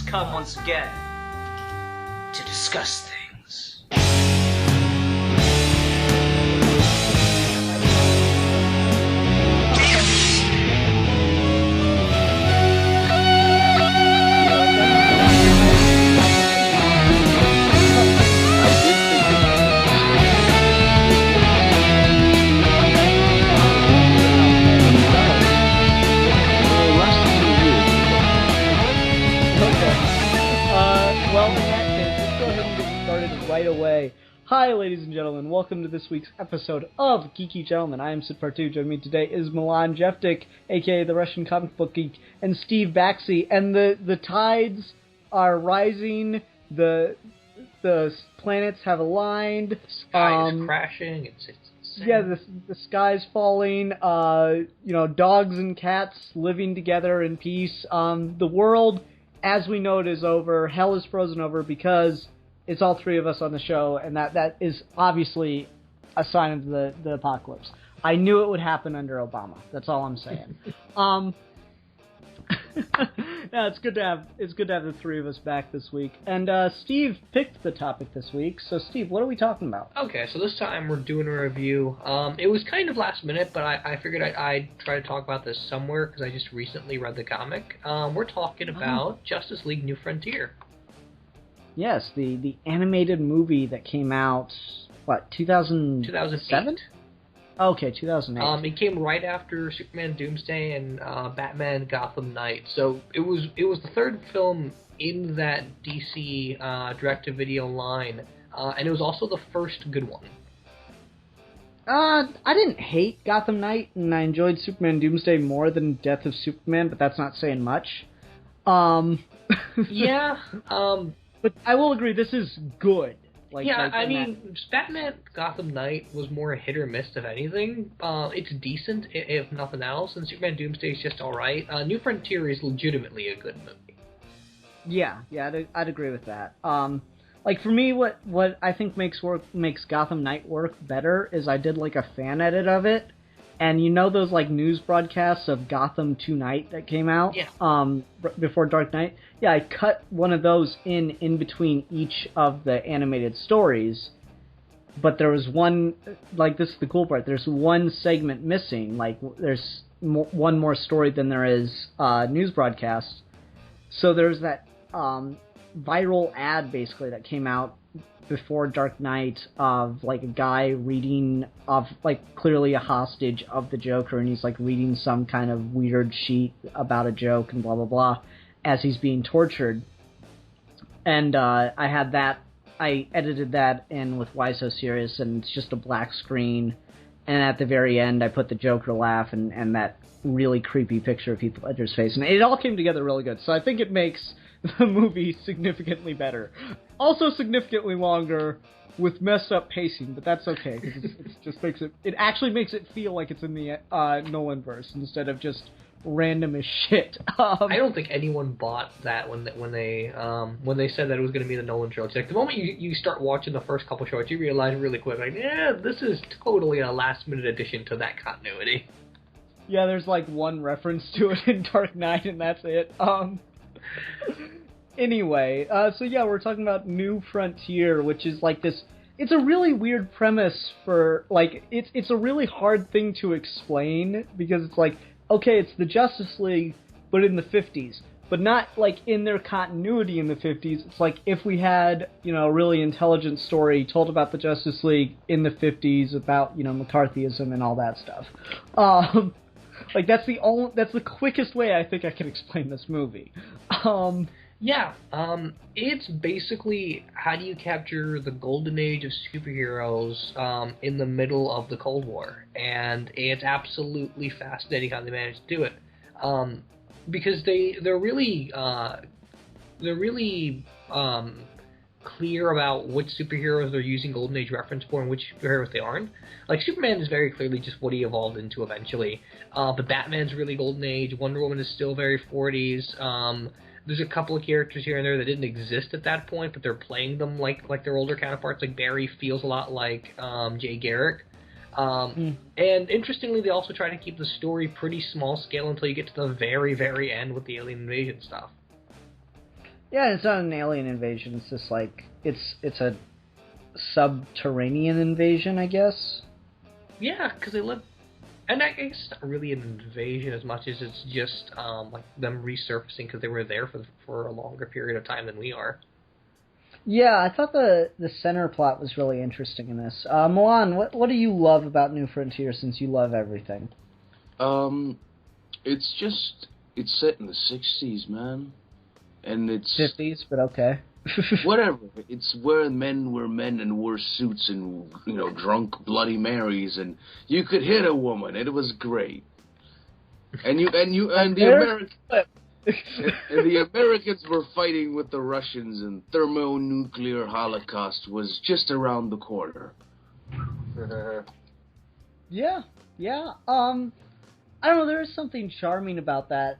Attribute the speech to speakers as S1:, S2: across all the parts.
S1: come once again to discuss things.
S2: Right away. Hi, ladies and gentlemen. Welcome to this week's episode of Geeky Gentlemen. I am Sid Partu. Joining me today is Milan Jeftik, a.k.a. the Russian comic book geek, and Steve Baxi. And the tides are rising. The planets have aligned.
S3: Sky is crashing. It's insane.
S2: Yeah, the sky's falling. Dogs and cats living together in peace. The world, as we know it, is over. Hell is frozen over because it's all three of us on the show, and that is obviously a sign of the apocalypse. I knew it would happen under Obama. That's all I'm saying. It's good to have the three of us back this week. And Steve picked the topic this week. So Steve, what are we talking about?
S3: Okay, so this time we're doing a review. It was kind of last minute, but I figured I'd try to talk about this somewhere because I just recently read the comic. We're talking about Justice League New Frontier.
S2: Yes, the animated movie that came out, 2007? Okay, 2008.
S3: It came right after Superman Doomsday and Batman Gotham Knight. So it was the third film in that DC direct-to-video line, and it was also the first good one.
S2: I didn't hate Gotham Knight, and I enjoyed Superman Doomsday more than Death of Superman, but that's not saying much.
S3: Yeah,
S2: But I will agree, this is good.
S3: Batman Gotham Knight was more a hit or miss of anything. It's decent, if nothing else, and Superman Doomsday is just alright. New Frontier is legitimately a good movie.
S2: Yeah, I'd agree with that. For me, what I think makes Gotham Knight work better is I did a fan edit of it. And those news broadcasts of Gotham Tonight that came out before Dark Knight? Yeah, I cut one of those in between each of the animated stories. But there was one, this is the cool part, there's one segment missing. There's one more story than there is news broadcasts. So there's that viral ad, basically, that came out before Dark Knight of a guy reading of clearly a hostage of the Joker, and he's reading some kind of weird sheet about a joke and blah blah blah as he's being tortured. And I edited that in with Why So Serious, and it's just a black screen, and at the very end I put the Joker laugh and that really creepy picture of Heath Ledger's face, and it all came together really good. So I think it makes the movie significantly better. Also significantly longer with messed up pacing, but that's okay because it just makes it actually makes it feel like it's in the Nolanverse instead of just random as shit.
S3: I don't think anyone bought that when they said that it was going to be the Nolan trilogy. The moment you start watching the first couple shorts, you realize really quick, this is totally a last minute addition to that continuity.
S2: Yeah, there's one reference to it in Dark Knight, and that's it. Anyway, we're talking about New Frontier, which is this. It's a really weird premise for it's a really hard thing to explain because it's okay, it's the Justice League, but in the 50s, but not in their continuity in the 50s. It's if we had a really intelligent story told about the Justice League in the 50s about McCarthyism and all that stuff. That's the quickest way I think I can explain this movie.
S3: It's basically how do you capture the golden age of superheroes in the middle of the Cold War, and it's absolutely fascinating how they managed to do it, because they're really clear about which superheroes they're using Golden Age reference for and which superheroes they aren't. Superman is very clearly just what he evolved into eventually, but Batman's really Golden Age. Wonder Woman is still very 40s. There's a couple of characters here and there that didn't exist at that point, but they're playing them like their older counterparts. Barry feels a lot like Jay Garrick. And interestingly, they also try to keep the story pretty small scale until you get to the very, very end with the alien invasion stuff.
S2: Yeah, it's not an alien invasion. It's just like it's a subterranean invasion, I guess.
S3: Yeah, because they live. And I guess it's not really an invasion as much as it's just like them resurfacing because they were there for a longer period of time than we are.
S2: Yeah, I thought the center plot was really interesting in this. Milan, what do you love about New Frontier since you love everything?
S4: It's set in the 60s, man. And it's
S2: 50s, but okay.
S4: whatever. It's where men were men and wore suits and, drunk Bloody Marys, and you could hit a woman. It was great. And the Americans were fighting with the Russians, and thermonuclear holocaust was just around the corner.
S2: Yeah. I don't know, there is something charming about that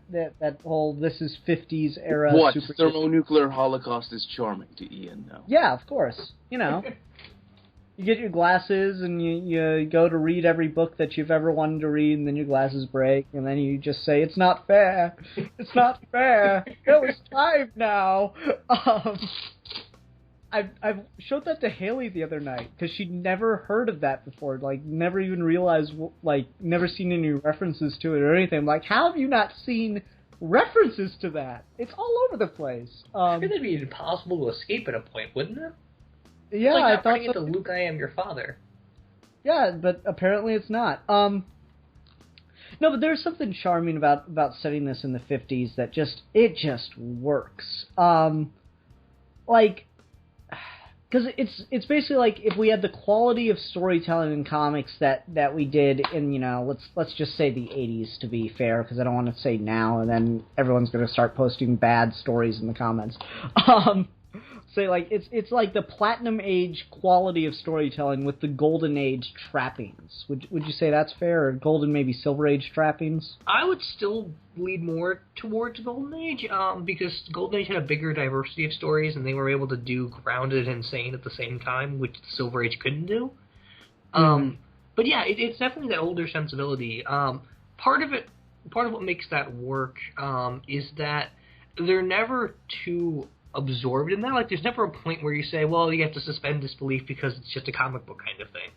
S2: whole this is 50s era.
S4: What? Thermonuclear holocaust is charming to Ian now.
S2: Yeah, of course. You get your glasses and you go to read every book that you've ever wanted to read, and then your glasses break, and then you just say, it's not fair. It's not fair. It was time now. I showed that to Haley the other night, because she'd never heard of that before, like, never even realized, like, never seen any references to it or anything. I'm like, how have you not seen references to that? It's all over the place.
S3: It'd be impossible to escape at a point, wouldn't it?
S2: Yeah,
S3: it's like
S2: I thought
S3: it to Luke, I am your father.
S2: Yeah, but apparently it's not. No, but there's something charming about setting this in the 50s that just works. Because it's basically like if we had the quality of storytelling in comics that we did in, let's just say the 80s to be fair, because I don't want to say now, and then everyone's going to start posting bad stories in the comments. Say like it's like the platinum age quality of storytelling with the golden age trappings. Would you say that's fair, or golden maybe silver age trappings?
S3: I would still lead more towards golden age, because golden age had a bigger diversity of stories, and they were able to do grounded and insane at the same time, which the silver age couldn't do. But yeah, it's definitely that older sensibility. Part of what makes that work is that they're never too absorbed in that. Like, there's never a point where you say, well, you have to suspend disbelief because it's just a comic book kind of thing.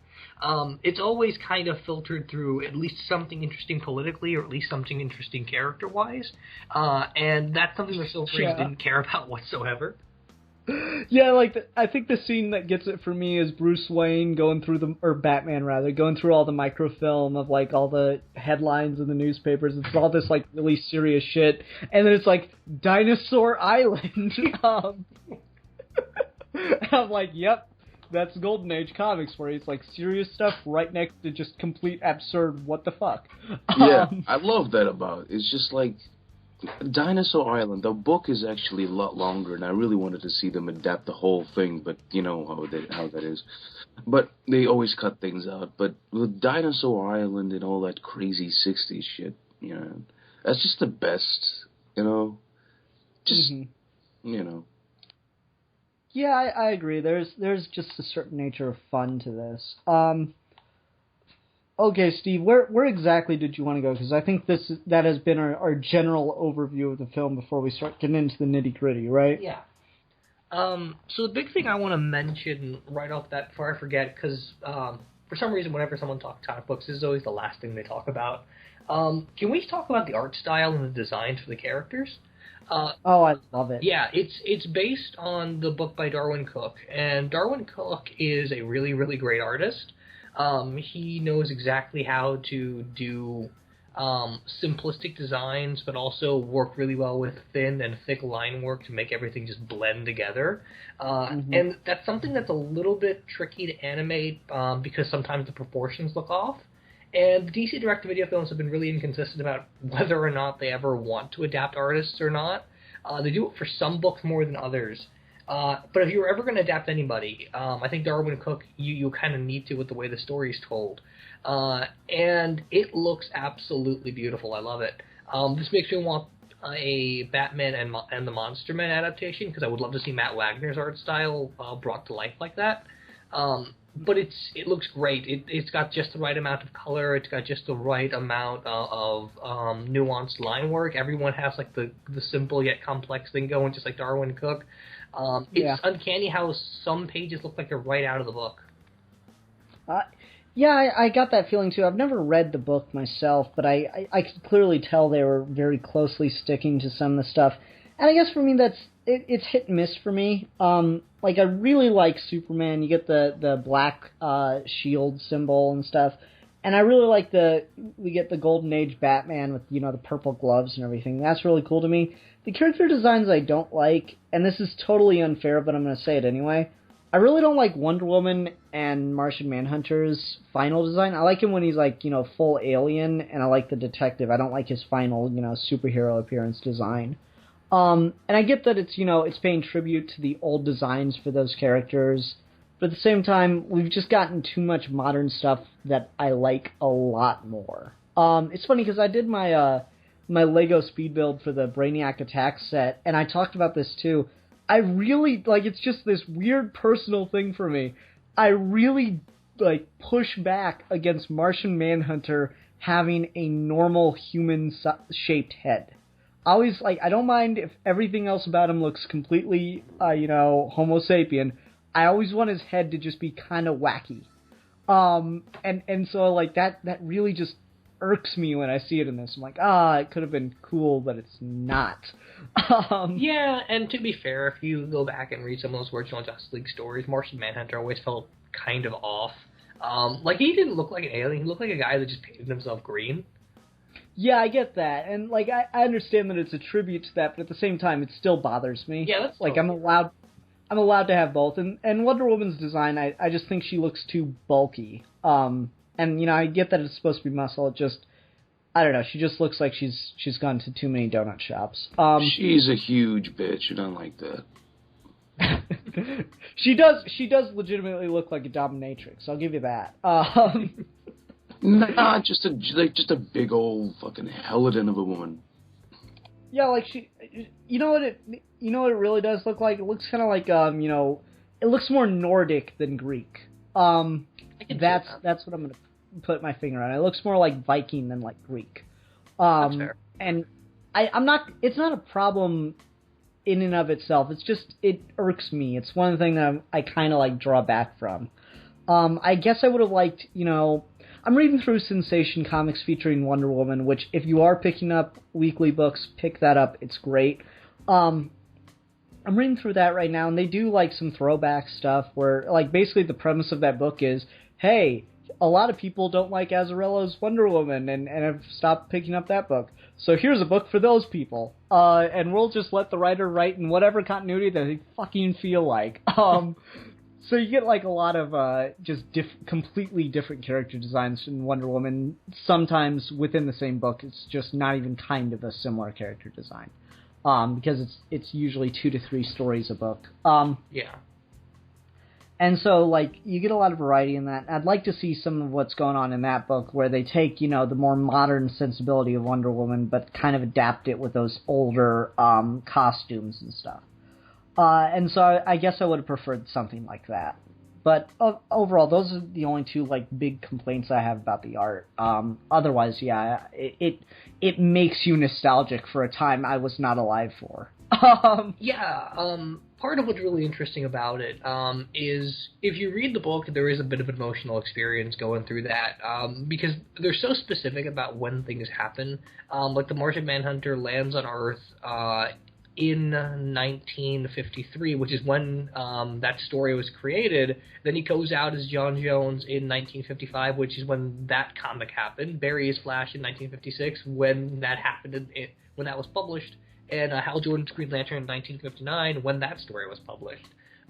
S3: It's always kind of filtered through at least something interesting politically, or at least something interesting character-wise, and that's something the Silver Age didn't care about whatsoever.
S2: Yeah, like, I think the scene that gets it for me is Bruce Wayne Batman rather, going through all the microfilm of, like, all the headlines in the newspapers. It's all this, like, really serious shit. And then it's like, Dinosaur Island. I'm like, yep, that's Golden Age comics, where it's, like, serious stuff right next to just complete absurd what the fuck.
S4: Yeah, I love that about it. It's just like, Dinosaur Island, the book is actually a lot longer, and I really wanted to see them adapt the whole thing, but you know how that is. But they always cut things out. But with Dinosaur Island and all that crazy 60s shit, that's just the best, Just,
S2: Yeah, I agree. There's just a certain nature of fun to this. Okay, Steve, where exactly did you want to go? Because I think that has been our general overview of the film before we start getting into the nitty-gritty, right?
S3: Yeah. So the big thing I want to mention right off that before I forget, because for some reason whenever someone talks comic books, this is always the last thing they talk about. Can we talk about the art style and the designs for the characters?
S2: I love it.
S3: Yeah, it's based on the book by Darwin Cook, and Darwin Cook is a really, really great artist. He knows exactly how to do simplistic designs, but also work really well with thin and thick line work to make everything just blend together. And that's something that's a little bit tricky to animate because sometimes the proportions look off. And DC direct-to-video films have been really inconsistent about whether or not they ever want to adapt artists or not. They do it for some books more than others. But if you were ever going to adapt anybody, I think Darwin Cook, you kind of need to with the way the story's told. And it looks absolutely beautiful. I love it. This makes me want a Batman and the Monster Men adaptation, because I would love to see Matt Wagner's art style brought to life like that. But it looks great. It's got just the right amount of color. It's got just the right amount of nuanced line work. Everyone has like the simple yet complex thing going, just like Darwin Cook. It's uncanny how some pages look like they're right out of the book.
S2: Yeah, I got that feeling too. I've never read the book myself, but I could clearly tell they were very closely sticking to some of the stuff. And I guess for me, it's hit and miss for me. Like, I really like Superman. You get the black shield symbol and stuff. And I really like we get the Golden Age Batman with, the purple gloves and everything. That's really cool to me. The character designs I don't like, and this is totally unfair, but I'm going to say it anyway. I really don't like Wonder Woman and Martian Manhunter's final design. I like him when he's like, full alien, and I like the detective. I don't like his final, superhero appearance design. And I get that it's paying tribute to the old designs for those characters, but at the same time, we've just gotten too much modern stuff that I like a lot more. It's funny because I did my my Lego speed build for the Brainiac Attack set, and I talked about this too. I really, it's just this weird personal thing for me. I really, push back against Martian Manhunter having a normal human-shaped head. I always, I don't mind if everything else about him looks completely, Homo sapien. I always want his head to just be kind of wacky. And so, that really just irks me when I see it in this. I'm like, it could have been cool, but it's not.
S3: Yeah, and to be fair, if you go back and read some of those original Justice League stories, Martian Manhunter always felt kind of off. He didn't look like an alien. He looked like a guy that just painted himself green.
S2: Yeah, I get that, and I understand that it's a tribute to that, but at the same time, it still bothers me.
S3: Yeah, that's totally
S2: I'm allowed to have both, and Wonder Woman's design, I just think she looks too bulky. And I get that it's supposed to be muscle. It just, I don't know. She just looks like she's gone to too many donut shops.
S4: She's a huge bitch. You don't like that.
S2: She does legitimately look like a dominatrix. I'll give you that.
S4: Nah, just a big old fucking hellion of a woman.
S2: Yeah, she. You know what it really does look like? It looks kind of like it looks more Nordic than Greek. That's what I'm gonna put my finger on. It looks more like Viking than like Greek.
S3: That's fair.
S2: And I'm not. It's not a problem in and of itself. It's just it irks me. It's one thing that I kind of draw back from. I guess I would have liked. I'm reading through Sensation Comics featuring Wonder Woman, which if you are picking up weekly books, pick that up. It's great. I'm reading through that right now, and they do some throwback stuff where basically the premise of that book is, hey, a lot of people don't like Azzarello's Wonder Woman and have stopped picking up that book. So here's a book for those people. And we'll just let the writer write in whatever continuity that they fucking feel like. So you get a lot of just completely different character designs in Wonder Woman. Sometimes within the same book, it's just not even kind of a similar character design. Because it's usually 2 to 3 stories a book.
S3: Yeah.
S2: And so, you get a lot of variety in that. I'd like to see some of what's going on in that book where they take, the more modern sensibility of Wonder Woman, but kind of adapt it with those older costumes and stuff. And so I guess I would have preferred something like that. But overall, those are the only 2 big complaints I have about the art. Otherwise, yeah, it makes you nostalgic for a time I was not alive for.
S3: Part of what's really interesting about it is if you read the book, there is a bit of an emotional experience going through that because they're so specific about when things happen. The Martian Manhunter lands on Earth in 1953, which is when that story was created. Then he goes out as John Jones in 1955, which is when that comic happened. Barry is Flash in 1956, when that happened, when that was published. And Hal Jordan's Green Lantern in 1959, when that story was published.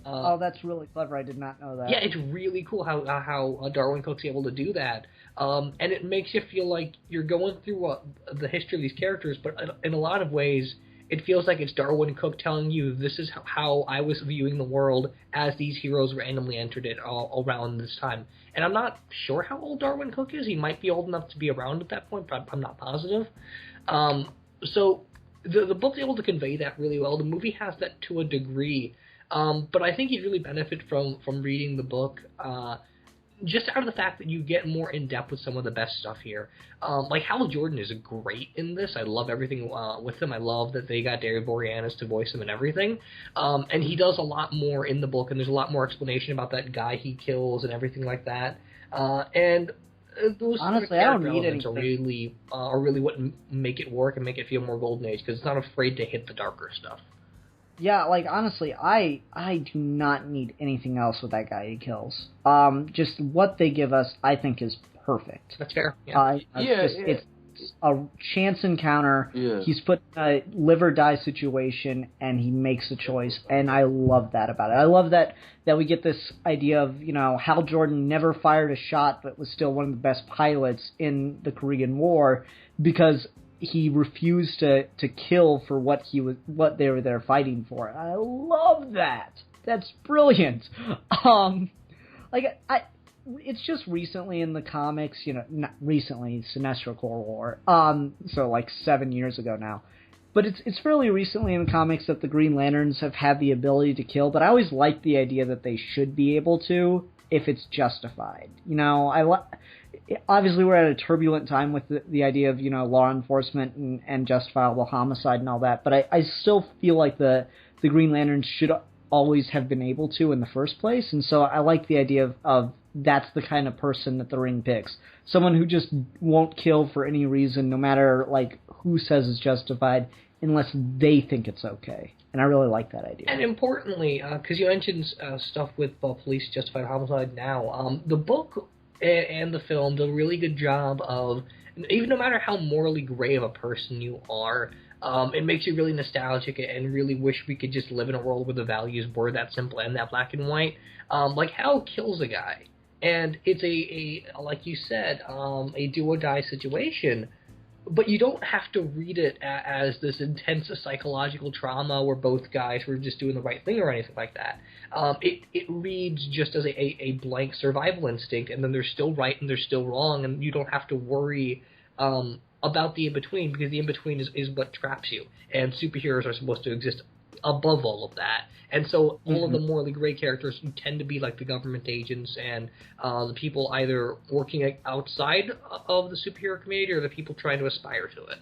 S2: That's really clever. I did not know that.
S3: Yeah, it's really cool how Darwin Cook's able to do that. And it makes you feel like you're going through the history of these characters, but in a lot of ways, it feels like it's Darwin Cook telling you this is how I was viewing the world as these heroes randomly entered it all around this time. And I'm not sure how old Darwin Cook is. He might be old enough to be around at that point, but I'm not positive. So the book's able to convey that really well. The movie has that to a degree. But I think you'd really benefit from reading the book, just out of the fact that you get more in depth with some of the best stuff here. Like Hal Jordan is great in this. I love everything with him. I love that they got David Boreanaz to voice him and everything. And he does a lot more in the book, and there's a lot more explanation about that guy he kills and everything like that. Those
S2: honestly, I don't need anything.
S3: Are really what make it work and make it feel more Golden Age, because it's not afraid to hit the darker stuff.
S2: Yeah, like, honestly, I do not need anything else with that guy he kills. Just what they give us, I think, is perfect.
S3: That's fair. Yeah.
S2: It's a chance encounter.
S4: Yeah.
S2: He's put in a live or die situation, and he makes a choice, and I love that about it. I love that we get this idea of, Hal Jordan never fired a shot, but was still one of the best pilots in the Korean War, because he refused to kill for what they were there fighting for. I love that. That's brilliant. It's just recently in the comics, not recently, Sinestro Corps War. So like 7 years ago now. But it's fairly recently in the comics that the Green Lanterns have had the ability to kill, but I always liked the idea that they should be able to if it's justified. Obviously, we're at a turbulent time with the idea of, law enforcement and justifiable homicide and all that, but I still feel like the Green Lanterns should always have been able to in the first place, and so I like the idea of that's the kind of person that the Ring picks. Someone who just won't kill for any reason, no matter, who says it's justified, unless they think it's okay. And I really like that idea.
S3: And importantly, because you mentioned stuff with police justified homicide now, the book and the film do a really good job of, even no matter how morally gray of a person you are, it makes you really nostalgic and really wish we could just live in a world where the values were that simple and that black and white. Like Hal kills a guy, and it's like you said, a do-or-die situation. But you don't have to read it as this intense psychological trauma where both guys were just doing the right thing or anything like that. It reads just as a blank survival instinct, and then there's still right and there's still wrong, and you don't have to worry about the in-between, because the in-between is what traps you. And superheroes are supposed to exist above all of that. And so all of the morally gray characters tend to be like the government agents and the people either working outside of the superhero community or the people trying to aspire to it.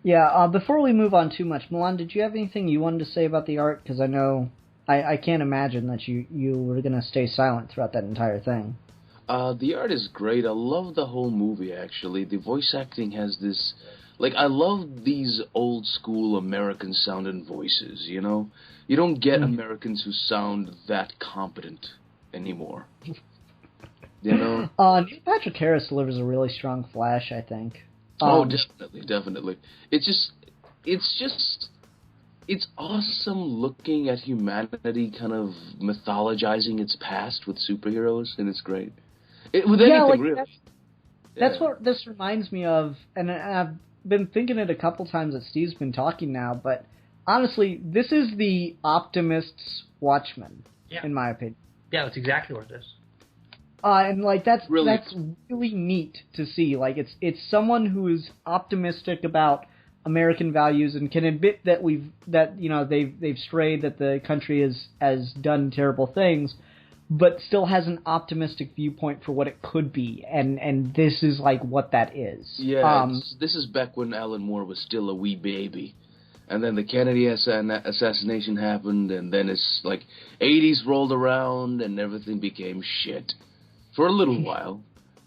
S2: Yeah, before we move on too much, Milan, did you have anything you wanted to say about the art? Because I know, I can't imagine that you were going to stay silent throughout that entire thing.
S4: The art is great. I love the whole movie, actually. The voice acting has this... I love these old-school American-sounding voices, You don't get Americans who sound that competent anymore.
S2: Neil Patrick Harris delivers a really strong Flash, I think.
S4: Definitely. It's awesome looking at humanity kind of mythologizing its past with superheroes, and it's great. With anything, really.
S2: That's what this reminds me of, and I've been thinking it a couple times that Steve's been talking now, but honestly, this is the optimist's Watchmen, in my opinion.
S3: Yeah, that's exactly what it is.
S2: And that's really neat to see. It's someone who is optimistic about American values and can admit that they've strayed, that the country has done terrible things, but still has an optimistic viewpoint for what it could be, and this is what that is.
S4: Yeah, this is back when Alan Moore was still a wee baby, and then the Kennedy assassination happened, and then it's 80s rolled around, and everything became shit for a little while.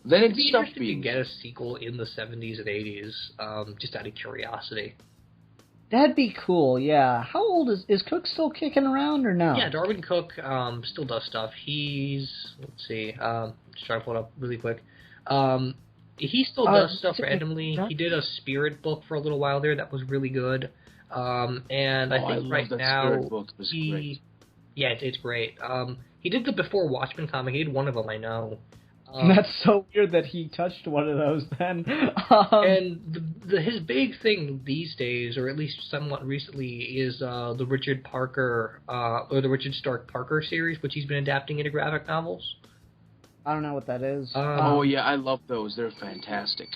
S4: Then it stopped being.
S3: Get a sequel in the 70s and 80s, just out of curiosity.
S2: That'd be cool, yeah. How old is Cook still kicking around or no?
S3: Yeah, Darwin Cook still does stuff. He's, let's see, just trying to pull it up really quick. He still does stuff randomly. He did a Spirit book for a little while there that was really good. And I think right now
S4: Spirit book was great.
S3: Yeah, it's great. He did the Before Watchmen comic. He did one of them, I know.
S2: That's so weird that he touched one of those then.
S3: And his big thing these days, or at least somewhat recently, is the Richard Parker, or the Richard Stark Parker series, which he's been adapting into graphic novels.
S2: I don't know what that is.
S4: I love those. They're fantastic.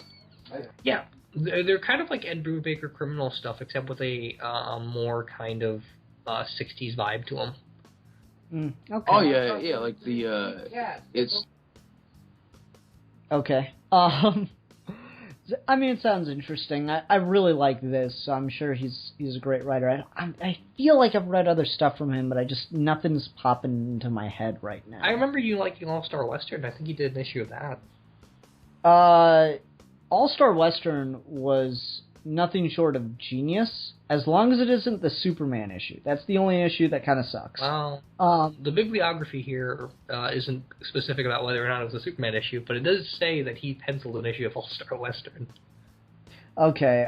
S3: Yeah, they're kind of like Ed Brubaker criminal stuff, except with a more kind of '60s vibe to him.
S2: Okay.
S4: Oh yeah, like the it's
S2: Okay. I mean, it sounds interesting. I really like this, so I'm sure he's a great writer. I feel like I've read other stuff from him, but nothing's popping into my head right now.
S3: I remember you liking All-Star Western. I think you did an issue of that.
S2: All-Star Western was nothing short of genius, as long as it isn't the Superman issue. That's the only issue that kind of sucks.
S3: Well, the bibliography here isn't specific about whether or not it was a Superman issue, but it does say that he penciled an issue of All-Star Western.
S2: Okay,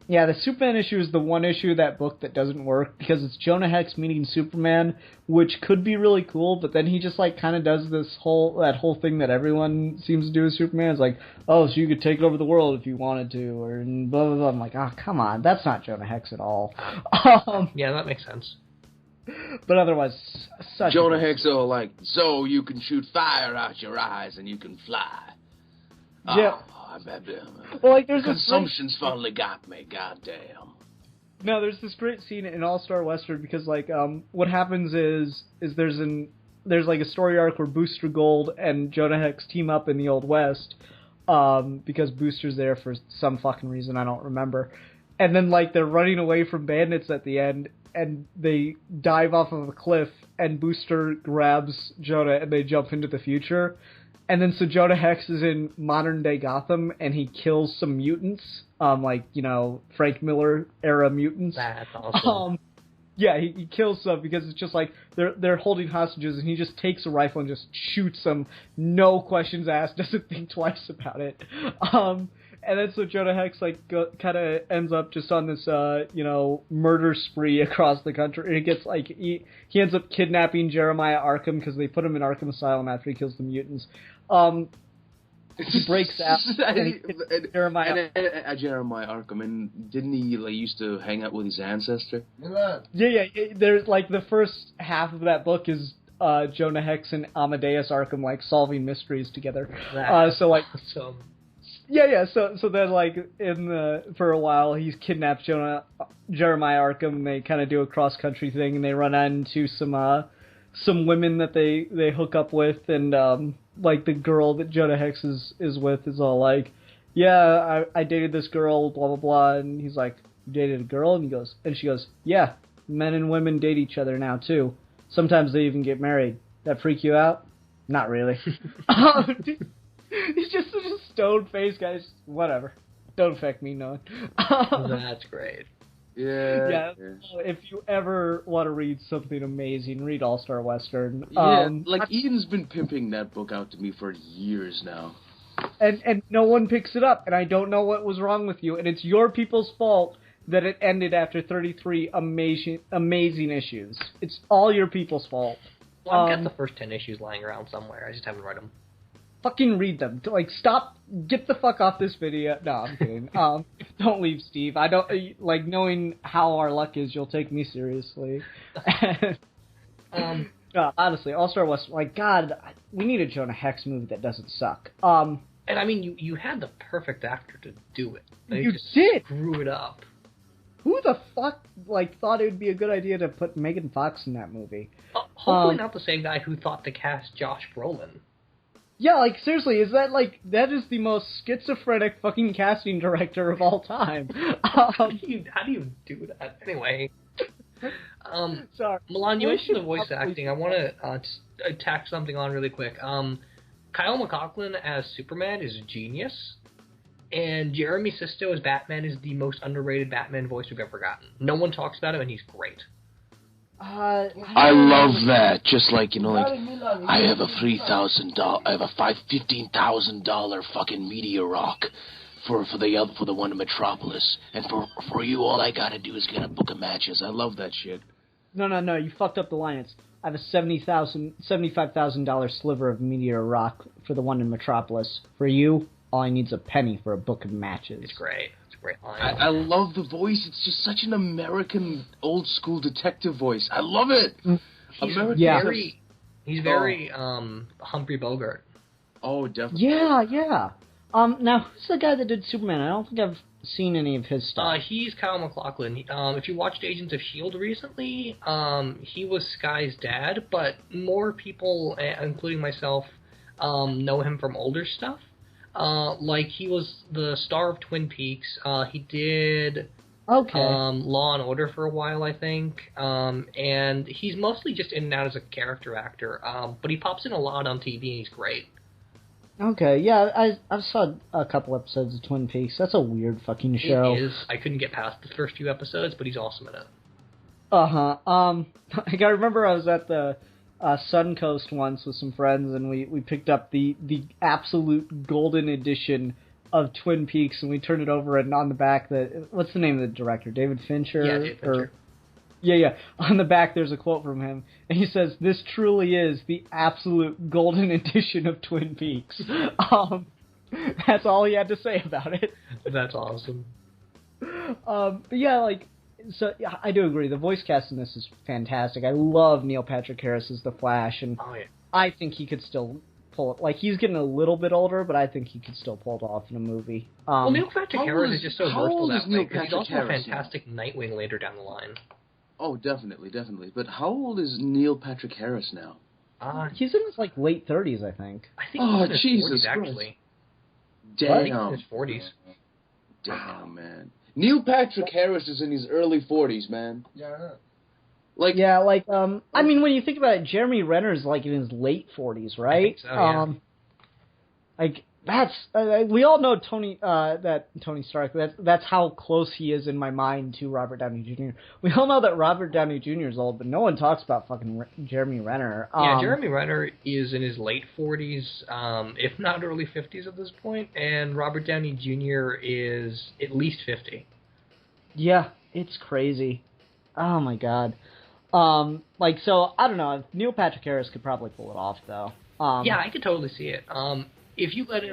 S2: yeah, the Superman issue is the one issue of that book that doesn't work, because it's Jonah Hex meeting Superman, which could be really cool, but then he just, like, kind of does that whole thing that everyone seems to do with Superman. It's like, oh, so you could take over the world if you wanted to, or blah, blah, blah. I'm like, oh, come on, that's not Jonah Hex at all.
S3: Yeah, that makes sense.
S2: But otherwise, such
S4: Jonah Hex, like, so you can shoot fire out your eyes and you can fly.
S2: Yeah.
S4: Well, like, there's consumption's finally got me. Goddamn.
S2: No, there's this great scene in All-Star Western because, like, what happens is there's like a story arc where Booster Gold and Jonah Hex team up in the Old West, because Booster's there for some fucking reason I don't remember, and then like they're running away from bandits at the end, and they dive off of a cliff, and Booster grabs Jonah and they jump into the future. And then so Jonah Hex is in modern day Gotham and he kills some mutants, like, you know, Frank Miller era mutants.
S3: That's awesome.
S2: Yeah, he kills some because it's just like they're holding hostages and he just takes a rifle and just shoots them, no questions asked, doesn't think twice about it. And then so Jonah Hex like kind of ends up just on this you know, murder spree across the country. And it gets like he ends up kidnapping Jeremiah Arkham because they put him in Arkham Asylum after he kills the mutants. He breaks out and Jeremiah
S4: Arkham, and didn't he like used to hang out with his ancestor?
S2: Yeah. There's like the first half of that book is Jonah Hex and Amadeus Arkham like solving mysteries together. So like.
S3: Awesome.
S2: Yeah. So then, like for a while, he's kidnapped Jeremiah Arkham. They kind of do a cross country thing, and they run into some women that they hook up with, and like the girl that Jonah Hex is with is all like, yeah, I dated this girl, blah blah blah, and he's like, you dated a girl, and she goes, yeah, men and women date each other now too. Sometimes they even get married. That freak you out? Not really. He's just such a stone-faced guy. Whatever. Don't affect me none.
S3: That's great.
S4: Yeah.
S2: If you ever want to read something amazing, read All-Star Western.
S4: Yeah, like Ian's been pimping that book out to me for years now.
S2: And no one picks it up, and I don't know what was wrong with you, and it's your people's fault that it ended after 33 amazing issues. It's all your people's fault.
S3: Well, I've got the first 10 issues lying around somewhere. I just haven't read them.
S2: Fucking read them. Like, stop. Get the fuck off this video. No, I'm kidding. Don't leave, Steve. I don't like knowing how our luck is. You'll take me seriously. Honestly, All-Star West. Like, God, we need a Jonah Hex movie that doesn't suck.
S3: And I mean, you had the perfect actor to do it.
S2: You did.
S3: Screw it up.
S2: Who the fuck thought it would be a good idea to put Megan Fox in that movie?
S3: Hopefully not the same guy who thought to cast Josh Brolin.
S2: Yeah, like, seriously, that is the most schizophrenic fucking casting director of all time.
S3: How do you do that? Anyway.
S2: Sorry.
S3: Milan, you mentioned the voice acting. I want to tack something on really quick. Kyle MacLachlan as Superman is a genius, and Jeremy Sisto as Batman is the most underrated Batman voice we've ever gotten. No one talks about him, and he's great.
S4: I love that. Just like, you know, like, I have a $15,000 fucking meteor rock for the one in Metropolis, and for you, all I gotta do is get a book of matches. I love that shit.
S2: No, you fucked up the line. I have a $75,000 sliver of meteor rock for the one in Metropolis. For you, all I need is a penny for a book of matches.
S3: It's great. Great line.
S4: I love the voice. It's just such an American old school detective voice. I love it.
S3: He's very Humphrey Bogart.
S4: Oh, definitely.
S2: Yeah. Now, who's the guy that did Superman? I don't think I've seen any of his stuff.
S3: He's Kyle MacLachlan. If you watched Agents of S.H.I.E.L.D. recently, he was Sky's dad, but more people, including myself, know him from older stuff. Like, he was the star of Twin Peaks. He did Law and Order for a while, I think. And he's mostly just in and out as a character actor. But he pops in a lot on TV, and he's great.
S2: Okay, yeah, I saw a couple episodes of Twin Peaks. That's a weird fucking show.
S3: It is. I couldn't get past the first few episodes, but he's awesome in it.
S2: Uh-huh. I remember I was at the Suncoast once with some friends, and we picked up the absolute golden edition of Twin Peaks, and we turned it over, and on the back, what's the name of the director? David Fincher?
S3: Yeah, David Fincher.
S2: Yeah. On the back, there's a quote from him, and he says, "This truly is the absolute golden edition of Twin Peaks." That's all he had to say about it.
S3: That's awesome.
S2: But yeah, like, so yeah, I do agree. The voice cast in this is fantastic. I love Neil Patrick Harris as the Flash, and I think he could still pull it. Like, he's getting a little bit older, but I think he could still pull it off in a movie.
S3: Well, Neil Patrick Harris is just so versatile that way, because he's also a
S4: Harris
S3: fantastic Nightwing later down the line.
S4: Oh, definitely. But how old is Neil Patrick Harris now?
S2: He's in his, like, late 30s, I think.
S3: I think he's in his
S4: Jesus
S3: 40s, actually.
S4: Damn.
S3: I think he's in his 40s.
S4: Damn, man. Neil Patrick Harris is in his early 40s, man.
S3: Yeah, I know.
S2: I mean, when you think about it, Jeremy Renner's, like, in his late 40s, right?
S3: I think so, yeah.
S2: Like, that's... we all know Tony Stark. That's how close he is in my mind to Robert Downey Jr. We all know that Robert Downey Jr. is old, but no one talks about fucking Jeremy Renner.
S3: Yeah, Jeremy Renner is in his late 40s, if not early 50s at this point, and Robert Downey Jr. is at least 50.
S2: Yeah, it's crazy. Oh, my God. So, I don't know. Neil Patrick Harris could probably pull it off, though.
S3: Yeah, I could totally see it. If you let him,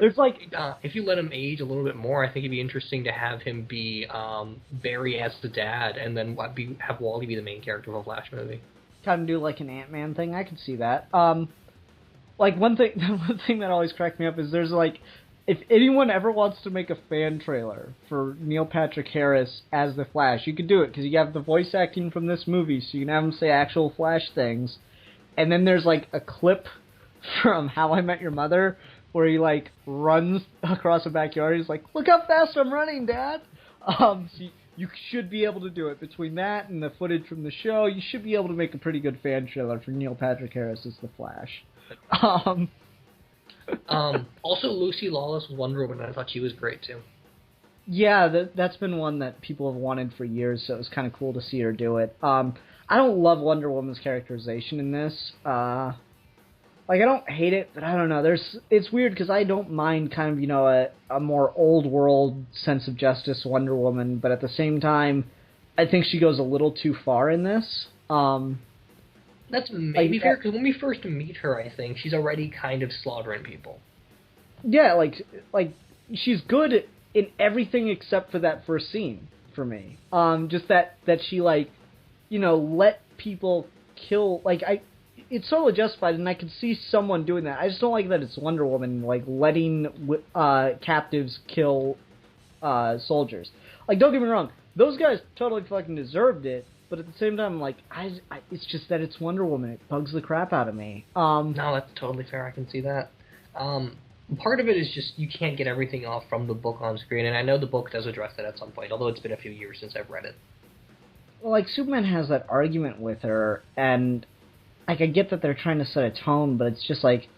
S3: if you let him age a little bit more, I think it'd be interesting to have him be Barry as the dad, and then have Wally be the main character of a Flash movie.
S2: Kind of do like an Ant-Man thing. I could see that. Like one thing that always cracked me up is there's like, if anyone ever wants to make a fan trailer for Neil Patrick Harris as the Flash, you could do it because you have the voice acting from this movie, so you can have him say actual Flash things, and then there's like a clip from How I Met Your Mother, where he, like, runs across a backyard. He's like, "Look how fast I'm running, Dad!" So you should be able to do it. Between that and the footage from the show, you should be able to make a pretty good fan trailer for Neil Patrick Harris as the Flash.
S3: Also, Lucy Lawless was Wonder Woman, and I thought she was great, too.
S2: Yeah, that's been one that people have wanted for years, so it was kind of cool to see her do it. I don't love Wonder Woman's characterization in this. Like, I don't hate it, but I don't know. It's weird because I don't mind kind of, you know, a more old world sense of justice Wonder Woman, but at the same time, I think she goes a little too far in this.
S3: That's maybe fair, because when we first meet her, I think, she's already kind of slaughtering people. Yeah,
S2: like she's good in everything except for that first scene, for me. Just that she, like, you know, let people kill, like, it's totally justified, and I can see someone doing that. I just don't like that it's Wonder Woman, like, letting captives kill soldiers. Like, don't get me wrong, those guys totally fucking deserved it, but at the same time, like, it's just that it's Wonder Woman. It bugs the crap out of me.
S3: No, that's totally fair. I can see that. Part of it is just you can't get everything off from the book on screen, and I know the book does address that at some point, although it's been a few years since I've read it.
S2: Well, like, Superman has that argument with her, and like, I get that they're trying to set a tone, but it's just like,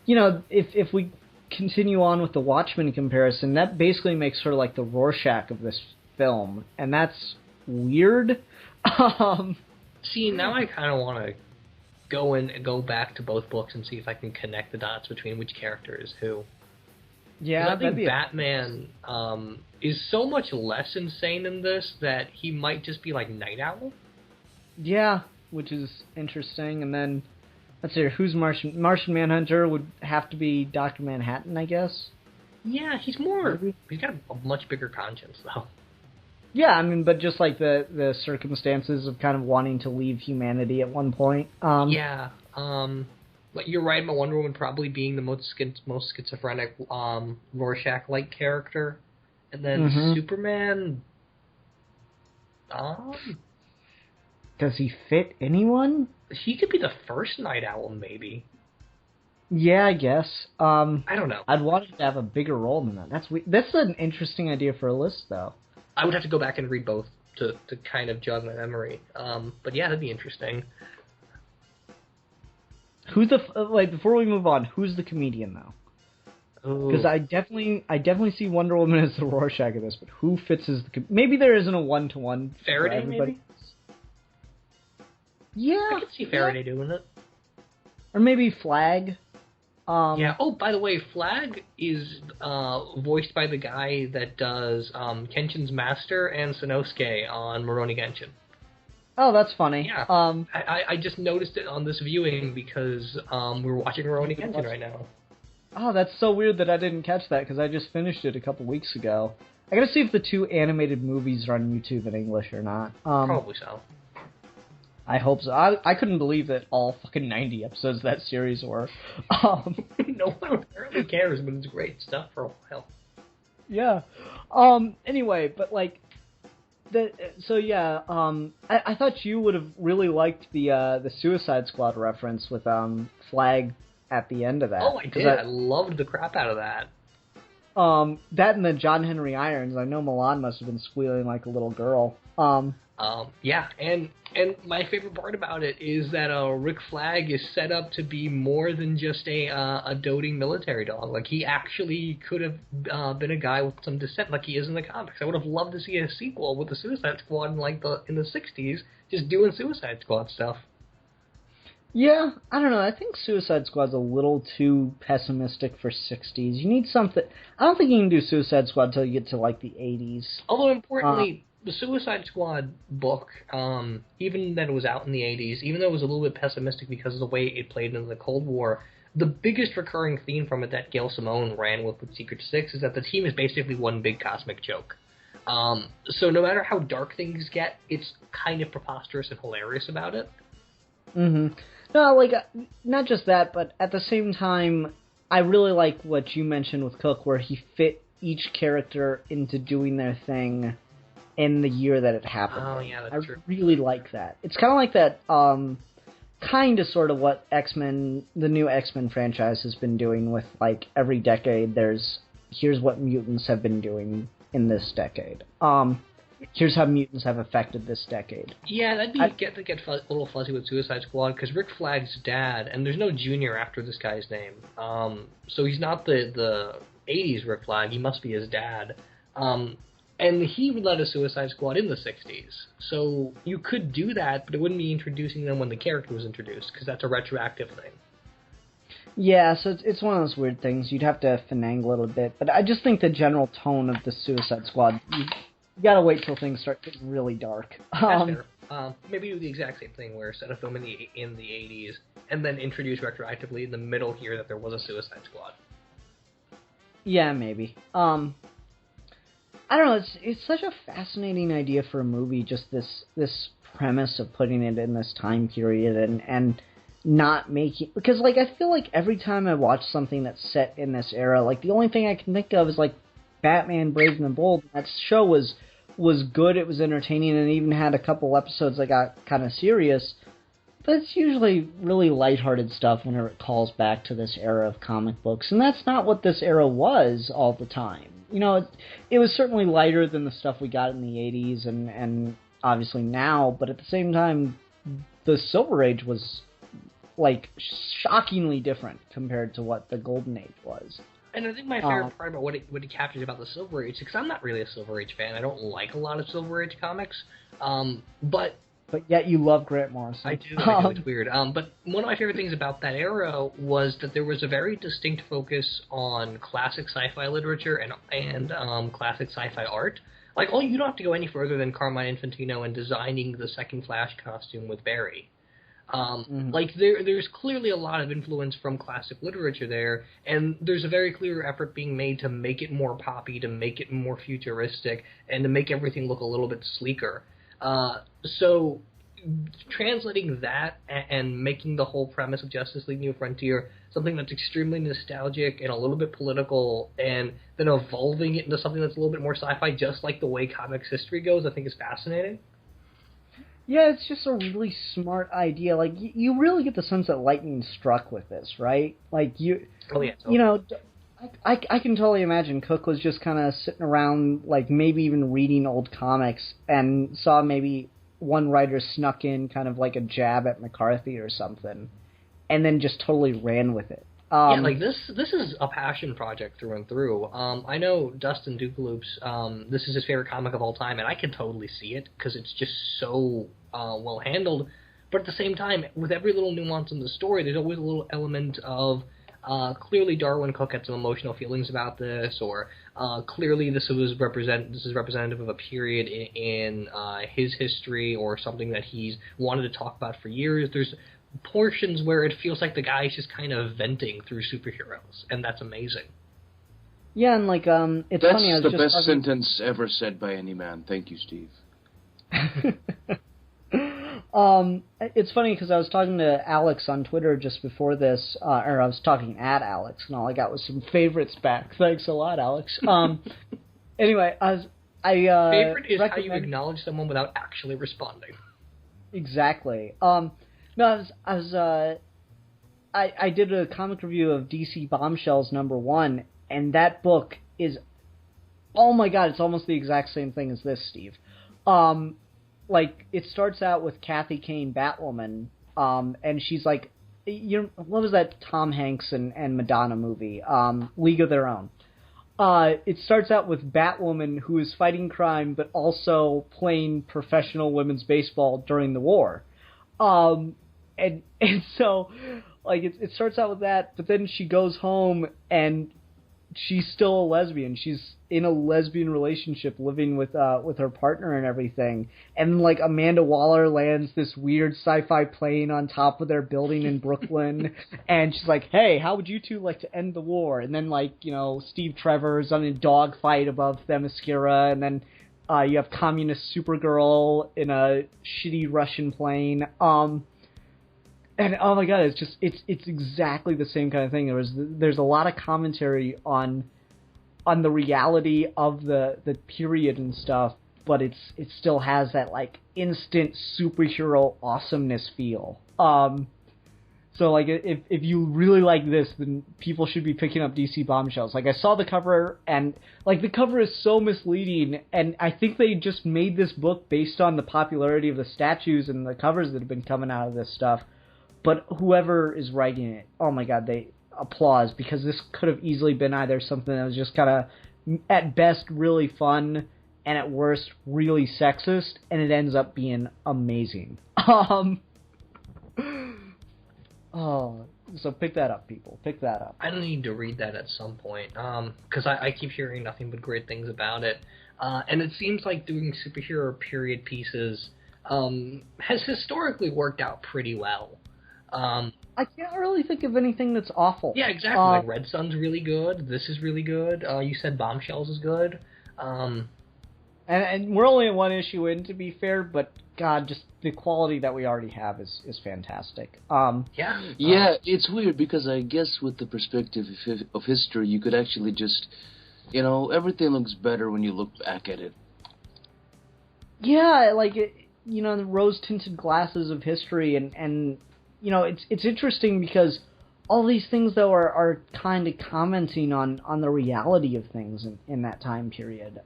S2: you know, if we continue on with the Watchmen comparison, that basically makes her like the Rorschach of this film, and that's weird.
S3: See, now I kind of want to go back to both books and see if I can connect the dots between which character is who.
S2: Yeah,
S3: I think Batman is so much less insane in this that he might just be like Night Owl.
S2: Yeah, which is interesting. And then, let's see, who's Martian Manhunter would have to be Dr. Manhattan, I guess.
S3: Yeah, he's got a much bigger conscience, though.
S2: Yeah, I mean, but just like the circumstances of kind of wanting to leave humanity at one point.
S3: But you're right about Wonder Woman probably being the most schizophrenic Rorschach-like character. And then Superman...
S2: Does he fit anyone?
S3: He could be the first Night Owl, maybe.
S2: Yeah, I guess.
S3: I don't know.
S2: I'd want him to have a bigger role than that. That's an interesting idea for a list, though.
S3: I would have to go back and read both to kind of jog my memory. But yeah, that'd be interesting.
S2: Who's before we move on, who's the comedian, though? Because I definitely see Wonder Woman as the Rorschach of this, but who fits as the... Maybe there isn't a one-to-one
S3: Faraday,
S2: for everybody.
S3: maybe?
S2: Yeah.
S3: I could see Faraday doing it.
S2: Or maybe Flag.
S3: Yeah. Oh, by the way, Flag is voiced by the guy that does Kenshin's Master and Sanosuke on Rurouni Kenshin.
S2: Oh, that's funny.
S3: Yeah. I just noticed it on this viewing because we're watching Rurouni Kenshin right now.
S2: Oh, that's so weird that I didn't catch that because I just finished it a couple weeks ago. I gotta see if the 2 animated movies are on YouTube in English or not.
S3: Probably so.
S2: I hope so. I couldn't believe that all fucking 90 episodes of that series were.
S3: No one apparently cares, but it's great stuff for a while.
S2: Yeah. Anyway, but like, I thought you would have really liked the Suicide Squad reference with Flag at the end of that.
S3: Oh, I did. I loved the crap out of that.
S2: That and the John Henry Irons. I know Milan must have been squealing like a little girl.
S3: Yeah, and my favorite part about it is that Rick Flag is set up to be more than just a doting military dog. Like, he actually could have been a guy with some dissent, like he is in the comics. I would have loved to see a sequel with the Suicide Squad in the 60s, just doing Suicide Squad stuff.
S2: Yeah, I don't know. I think Suicide Squad's a little too pessimistic for 60s. You need something... I don't think you can do Suicide Squad until you get to, like, the 80s.
S3: Although, importantly, the Suicide Squad book, even that it was out in the 80s, even though it was a little bit pessimistic because of the way it played into the Cold War, the biggest recurring theme from it that Gail Simone ran with Secret Six is that the team is basically one big cosmic joke. So no matter how dark things get, it's kind of preposterous and hilarious about it.
S2: Mm-hmm. No, like, not just that, but at the same time, I really like what you mentioned with Cook, where he fit each character into doing their thing in the year that it happened.
S3: Oh, yeah, that's true.
S2: I really like that. It's kind of like that, kind of sort of what the new X-Men franchise has been doing with, like, every decade here's what mutants have been doing in this decade. Here's how mutants have affected this decade. Yeah, that'd be
S3: get a little fuzzy with Suicide Squad, because Rick Flag's dad, and there's no Junior after this guy's name, so he's not the 80s Rick Flag, he must be his dad. And he led a Suicide Squad in the 60s, so you could do that, but it wouldn't be introducing them when the character was introduced, because that's a retroactive thing.
S2: Yeah, so it's one of those weird things. You'd have to finagle it a bit, but I just think the general tone of the Suicide Squad... You gotta wait till things start getting really dark.
S3: That's fair. Maybe do the exact same thing where set a film in the 80s and then introduce retroactively in the middle here that there was a Suicide Squad.
S2: Yeah, maybe. I don't know. It's such a fascinating idea for a movie. Just this premise of putting it in this time period and not making, because like I feel like every time I watch something that's set in this era, like the only thing I can think of is like Batman Brave and the Bold. That show was good, it was entertaining, and it even had a couple episodes that got kind of serious, but it's usually really lighthearted stuff whenever it calls back to this era of comic books, and that's not what this era was all the time. You know, it was certainly lighter than the stuff we got in the 80s and obviously now, but at the same time, the Silver Age was, like, shockingly different compared to what the Golden Age was.
S3: And I think my favorite part about what it captures about the Silver Age, because I'm not really a Silver Age fan. I don't like a lot of Silver Age comics, but
S2: yet you love Grant Morrison.
S3: I do. It's weird. But one of my favorite things about that era was that there was a very distinct focus on classic sci-fi literature and classic sci-fi art. Like, you don't have to go any further than Carmine Infantino and designing the second Flash costume with Barry. Like, there's clearly a lot of influence from classic literature there, and there's a very clear effort being made to make it more poppy, to make it more futuristic, and to make everything look a little bit sleeker. So translating that and making the whole premise of Justice League New Frontier something that's extremely nostalgic and a little bit political, and then evolving it into something that's a little bit more sci-fi, just like the way comics history goes, I think is fascinating.
S2: Yeah, it's just a really smart idea. Like, you really get the sense that lightning struck with this, right? Like, you know, I can totally imagine Cook was just kind of sitting around, like, maybe even reading old comics, and saw maybe one writer snuck in kind of like a jab at McCarthy or something, and then just totally ran with it.
S3: Yeah, like this is a passion project through and through. I know Dustin Dukaloops, this is his favorite comic of all time, and I can totally see it, because it's just so well handled. But at the same time, with every little nuance in the story, there's always a little element of clearly Darwin Cook had some emotional feelings about this, or clearly this is representative of a period in his history, or something that he's wanted to talk about for years. There's portions where it feels like the guy's just kind of venting through superheroes, and that's amazing.
S2: Yeah, and like it's
S4: that's
S2: funny.
S4: That's the best sentence ever said by any man. Thank you, Steve.
S2: It's funny because I was talking to Alex on Twitter just before this, or I was talking at Alex, and all I got was some favorites back. Thanks a lot, Alex. Anyway,
S3: favorite is how you acknowledge someone without actually responding.
S2: Exactly. No, I did a comic review of DC Bombshells #1, and that book is, oh my god, it's almost the exact same thing as this, Steve. Like, it starts out with Kathy Kane, Batwoman, and she's like, what was that Tom Hanks and Madonna movie? League of Their Own. It starts out with Batwoman, who is fighting crime, but also playing professional women's baseball during the war. And so, like, it starts out with that, but then she goes home, and she's still a lesbian. She's in a lesbian relationship, living with her partner and everything. And like Amanda Waller lands this weird sci-fi plane on top of their building in Brooklyn, and she's like, "Hey, how would you two like to end the war?" And then Steve Trevor's on a dogfight above Themyscira, and then you have communist Supergirl in a shitty Russian plane. And oh my god, it's exactly the same kind of thing. There's a lot of commentary on the reality of the period and stuff, but it still has that like instant superhero awesomeness feel. So like if you really like this, then people should be picking up DC Bombshells. Like, I saw the cover, and like the cover is so misleading, and I think they just made this book based on the popularity of the statues and the covers that have been coming out of this stuff. But whoever is writing it, oh my god, they applause, because this could have easily been either something that was just kind of, at best, really fun, and at worst, really sexist, and it ends up being amazing. So pick that up, people. Pick that up.
S3: I need to read that at some point, because I keep hearing nothing but great things about it. And it seems like doing superhero period pieces has historically worked out pretty well.
S2: I can't really think of anything that's awful.
S3: Yeah, exactly. Like Red Sun's really good. This is really good. You said Bombshells is good.
S2: And we're only one issue in, to be fair, but God, just the quality that we already have is fantastic.
S3: Yeah,
S4: it's weird, because I guess with the perspective of history, you could actually just, everything looks better when you look back at it.
S2: Yeah, like, the rose-tinted glasses of history, and it's interesting because all these things, though, are kind of commenting on the reality of things in that time period.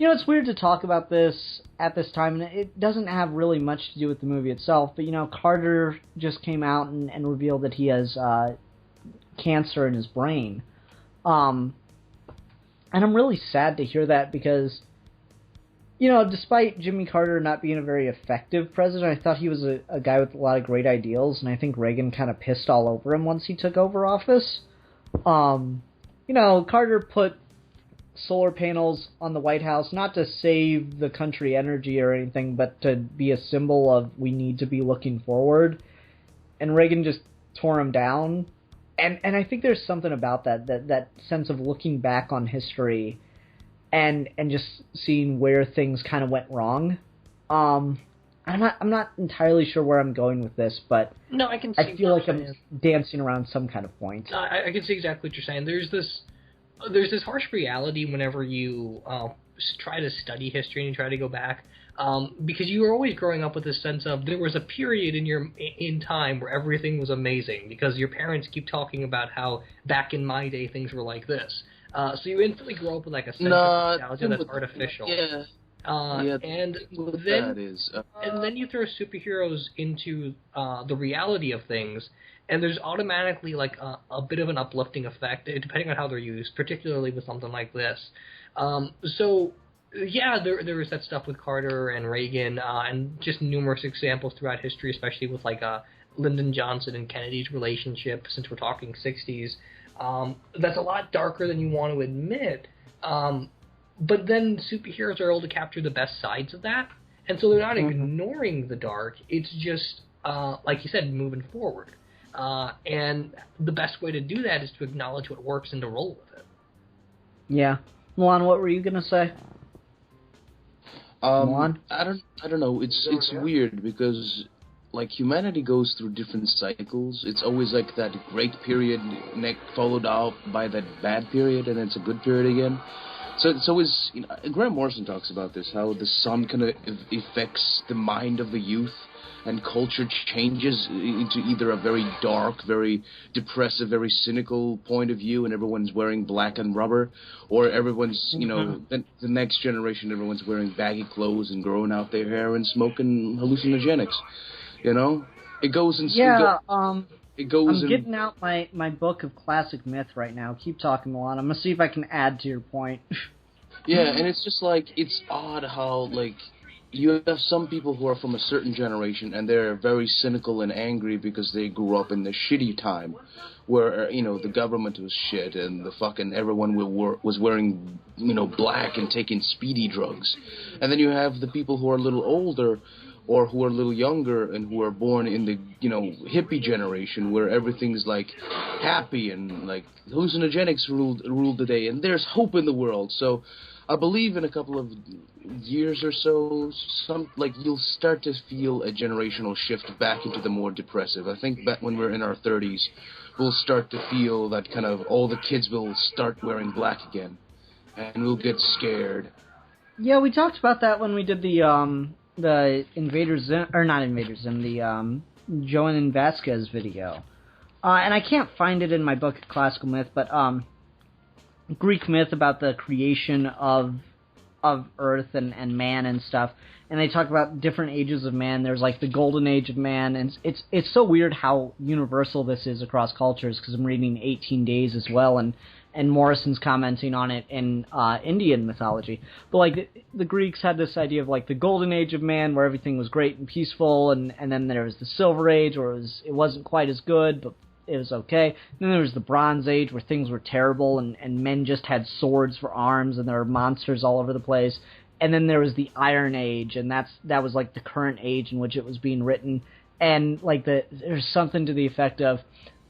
S2: It's weird to talk about this at this time, and it doesn't have really much to do with the movie itself, but, Carter just came out and revealed that he has cancer in his brain. And I'm really sad to hear that, because despite Jimmy Carter not being a very effective president, I thought he was a guy with a lot of great ideals, and I think Reagan kind of pissed all over him once he took over office. Carter put solar panels on the White House, not to save the country energy or anything, but to be a symbol of we need to be looking forward. And Reagan just tore him down. And I think there's something about that sense of looking back on history and just seeing where things kind of went wrong. I'm not entirely sure where I'm going with this, but
S3: No, I can see
S2: I feel like I'm dancing around some kind of point.
S3: I can see exactly what you're saying. There's this harsh reality whenever you try to study history and you try to go back, because you were always growing up with this sense of there was a period in time where everything was amazing because your parents keep talking about how back in my day things were like this. So you instantly grow up with like a sense of nostalgia that's artificial.
S4: Yeah.
S3: And then you throw superheroes into the reality of things, and there's automatically like a bit of an uplifting effect, depending on how they're used, particularly with something like this. So yeah, there was that stuff with Carter and Reagan, and just numerous examples throughout history, especially with like Lyndon Johnson and Kennedy's relationship, since we're talking 60s. That's a lot darker than you want to admit. But then superheroes are able to capture the best sides of that, and so they're not ignoring the dark. It's just, like you said, moving forward. And the best way to do that is to acknowledge what works and to roll with it.
S2: Yeah. Milan, what were you going to say? Milan?
S4: I don't know. It's weird because like humanity goes through different cycles. It's always like that great period followed up by that bad period, and it's a good period again. So it's always, Grant Morrison talks about this, how the sun kind of affects the mind of the youth, and culture changes into either a very dark, very depressive, very cynical point of view, and everyone's wearing black and rubber, or everyone's, the next generation, everyone's wearing baggy clothes and growing out their hair and smoking hallucinogenics. It goes in...
S2: Yeah,
S4: I'm
S2: getting out my book of classic myth right now. Keep talking, Milan. I'm going to see if I can add to your point.
S4: Yeah, and it's just like, it's odd how, like, you have some people who are from a certain generation, and they're very cynical and angry because they grew up in the shitty time where, the government was shit and the fucking everyone was wearing, black and taking speedy drugs. And then you have the people who are a little older or who are a little younger and who are born in the, hippie generation where everything's, like, happy and, like, hallucinogenics ruled the day, and there's hope in the world. So I believe in a couple of years or so, you'll start to feel a generational shift back into the more depressive. I think that when we're in our 30s, we'll start to feel that kind of all the kids will start wearing black again, and we'll get scared.
S2: Yeah, we talked about that when we did the Invader Zim, or not Invader Zim, the Joan Vasquez video. And I can't find it in my book of classical myth, but Greek myth about the creation of Earth and man and stuff. And they talk about different ages of man. There's like the golden age of man, and it's so weird how universal this is across cultures, because I'm reading 18 Days as well, and Morrison's commenting on it in Indian mythology. But like the Greeks had this idea of like the golden age of man where everything was great and peaceful, and then there was the silver age where it wasn't quite as good, but it was okay. And then there was the bronze age where things were terrible and men just had swords for arms and there were monsters all over the place. And then there was the Iron Age, and that was like the current age in which it was being written. And like there's something to the effect of,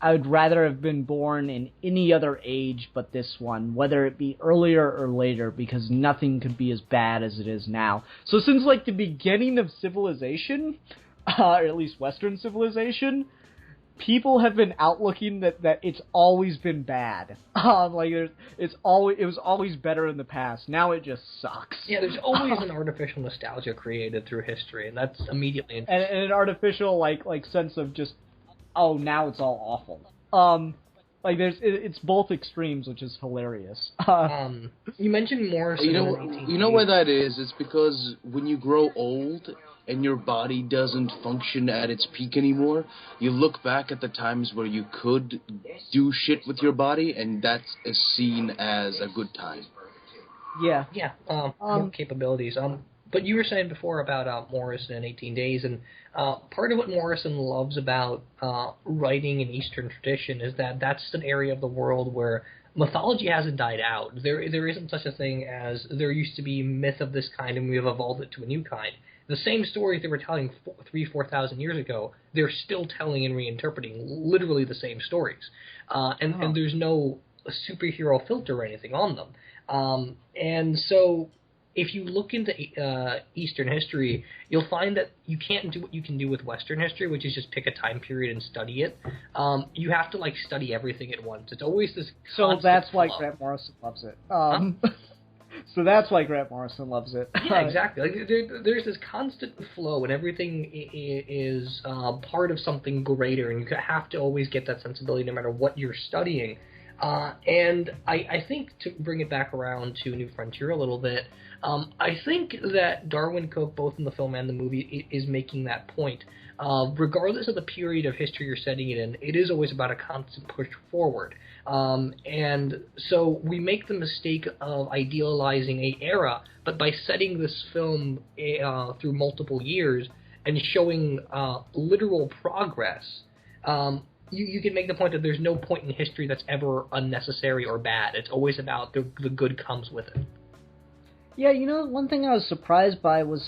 S2: I would rather have been born in any other age but this one, whether it be earlier or later, because nothing could be as bad as it is now. So since like the beginning of civilization, or at least Western civilization, people have been outlooking that it's always been bad. It was always better in the past. Now it just sucks.
S3: Yeah, there's always an artificial nostalgia created through history, and that's immediately interesting.
S2: And an artificial like sense of just, oh, now it's all awful. It's both extremes, which is hilarious.
S3: You mentioned Morrison.
S4: You know why that is? It's because when you grow old and your body doesn't function at its peak anymore, you look back at the times where you could do shit with your body, and that's seen as a good time.
S2: Yeah.
S3: Yeah. More capabilities. But you were saying before about Morrison and 18 Days, and part of what Morrison loves about writing in Eastern tradition is that that's an area of the world where mythology hasn't died out. There isn't such a thing as there used to be myth of this kind and we have evolved it to a new kind. The same stories they were telling 4,000 years ago, they're still telling and reinterpreting literally the same stories. And there's no superhero filter or anything on them. And so if you look into Eastern history, you'll find that you can't do what you can do with Western history, which is just pick a time period and study it. You have to like study everything at once. It's always this.
S2: So that's why Grant Morrison loves it. So that's why Grant Morrison loves it.
S3: Yeah, exactly. Like there's this constant flow, and everything is part of something greater, and you have to always get that sensibility no matter what you're studying. And I think, to bring it back around to New Frontier a little bit, I think that Darwin Cooke, both in the film and the movie, is making that point. Regardless of the period of history you're setting it in, it is always about a constant push forward. And so we make the mistake of idealizing a era, but by setting this film through multiple years and showing literal progress, you can make the point that there's no point in history that's ever unnecessary or bad. It's always about the good comes with it.
S2: Yeah, you know, one thing I was surprised by was,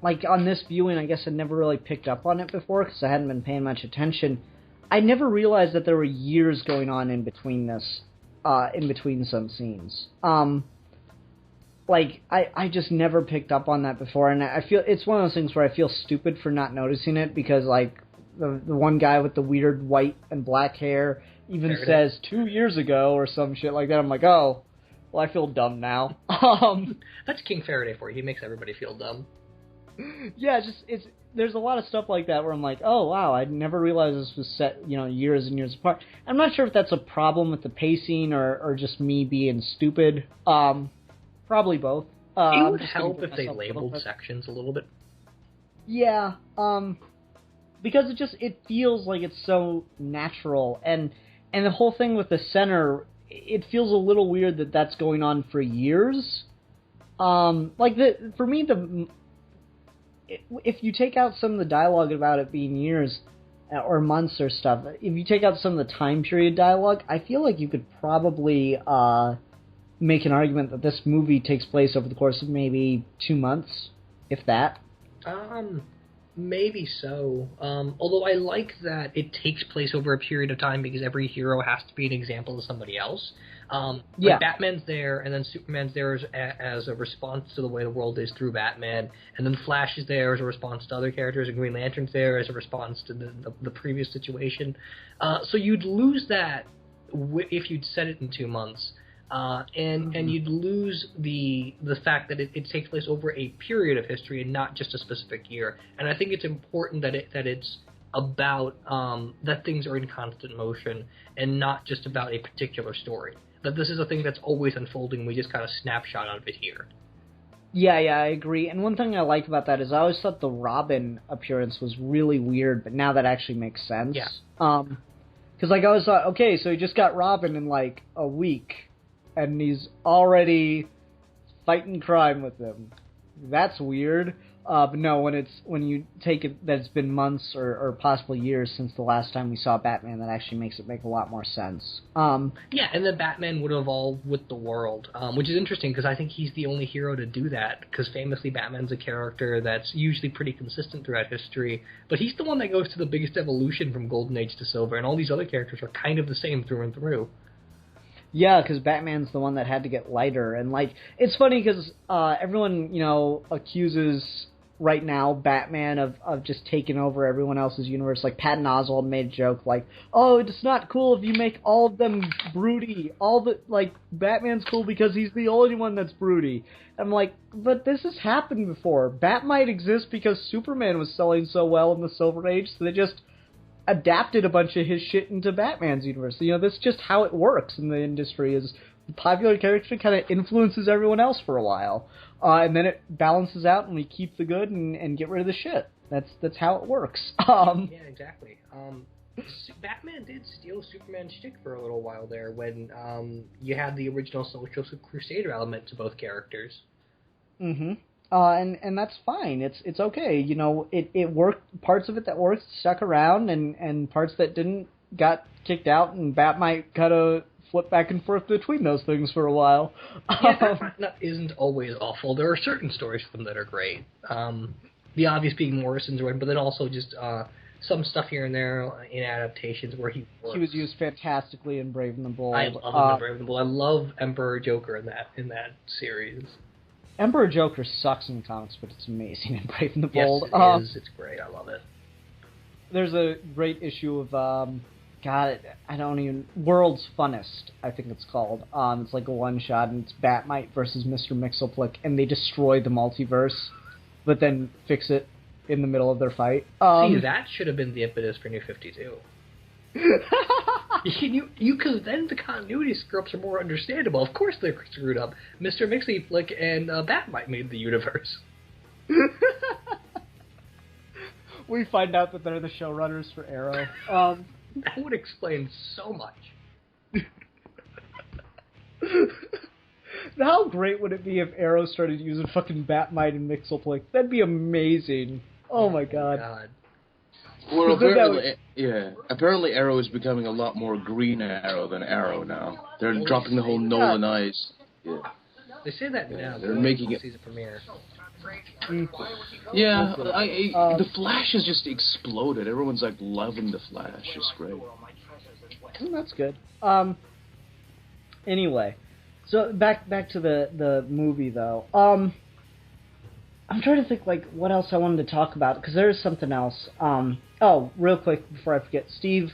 S2: like, on this viewing, I guess I never really picked up on it before because I hadn't been paying much attention. I never realized that there were years going on in between this, in between some scenes. Like, I just never picked up on that before, and I feel, it's one of those things where I feel stupid for not noticing it because, like, the one guy with the weird white and black hair even says 2 years ago or some shit like that. I'm like, oh, well, I feel dumb now.
S3: That's King Faraday for you. He makes everybody feel dumb.
S2: Yeah, there's a lot of stuff like that where I'm like, oh, wow, I never realized this was set, years and years apart. I'm not sure if that's a problem with the pacing or just me being stupid. Probably both.
S3: It would help if they labeled sections a little bit.
S2: Yeah, because it feels like it's so natural, and the whole thing with the center, it feels a little weird that that's going on for years. For me, if you take out some of the dialogue about it being years or months or stuff, if you take out some of the time period dialogue, I feel like you could probably make an argument that this movie takes place over the course of maybe 2 months, if that.
S3: Maybe so. Although I like that it takes place over a period of time because every hero has to be an example of somebody else. Like Batman's there, and then Superman's there as a response to the way the world is through Batman, and then Flash is there as a response to other characters, and Green Lantern's there as a response to the previous situation. So you'd lose that if you'd set it in 2 months. And you'd lose the fact that it takes place over a period of history and not just a specific year. And I think it's important that it's about that things are in constant motion and not just about a particular story. That this is a thing that's always unfolding. We just kind of snapshot out of it here.
S2: Yeah, I agree. And one thing I like about that is I always thought the Robin appearance was really weird, but now that actually makes sense.
S3: Yeah.
S2: Because I always thought, okay, so he just got Robin in like a week, and he's already fighting crime with them. That's weird. But no, when you take it that it's been months or possibly years since the last time we saw Batman, that actually makes it make a lot more sense.
S3: Yeah, and then Batman would evolve with the world, which is interesting because I think he's the only hero to do that, because famously Batman's a character that's usually pretty consistent throughout history, but he's the one that goes to the biggest evolution from Golden Age to Silver, and all these other characters are kind of the same through and through.
S2: Yeah, because Batman's the one that had to get lighter. And, like, it's funny because everyone, accuses right now Batman of just taking over everyone else's universe. Like, Patton Oswalt made a joke like, oh, it's not cool if you make all of them broody. Batman's cool because he's the only one that's broody. I'm like, but this has happened before. Bat might exist because Superman was selling so well in the Silver Age, so they just adapted a bunch of his shit into Batman's universe. That's just how it works in the industry, is the popular character kind of influences everyone else for a while. And then it balances out and we keep the good and get rid of the shit. That's how it works.
S3: Yeah, exactly. Batman did steal Superman's shtick for a little while there when you had the original Social Crusader element to both characters.
S2: Mm-hmm. And that's fine. It's okay. It worked. Parts of it that worked stuck around, and parts that didn't got kicked out. And Bat might kind of flip back and forth between those things for a while.
S3: Yeah, that isn't always awful. There are certain stories from that are great. The obvious being Morrison's one, but then also just some stuff here and there in adaptations where he works.
S2: He was used fantastically in Brave and the Bold.
S3: I love him in Brave and the Bold. I love Emperor Joker in that series.
S2: Emperor Joker sucks in the comics, but it's amazing in Brave and the Bold.
S3: Yes, it is. It's great. I love it.
S2: There's a great issue of, World's Funnest, I think it's called. It's like a one-shot, and it's Batmite versus Mr. Mxyzptlk, and they destroy the multiverse, but then fix it in the middle of their fight.
S3: See, that should have been the impetus for New 52. Because then the continuity screw-ups are more understandable. Of course they're screwed up. Mr. Mxyzptlk and Batmite made the universe.
S2: We find out that they're the showrunners for Arrow.
S3: That would explain so much.
S2: How great would it be if Arrow started using fucking Batmite and Mxyzptlk? That'd be amazing. Oh my god.
S4: Well, apparently Arrow is becoming a lot more Green Arrow than Arrow now. They're dropping the whole Nolan Eyes. Yeah.
S3: They say that now.
S4: They're making it
S3: season premiere.
S4: Yeah, the Flash has just exploded. Everyone's like loving the Flash. It's great.
S2: That's good. Anyway, so back to the movie though. I'm trying to think like what else I wanted to talk about because there is something else. Real quick before I forget, Steve,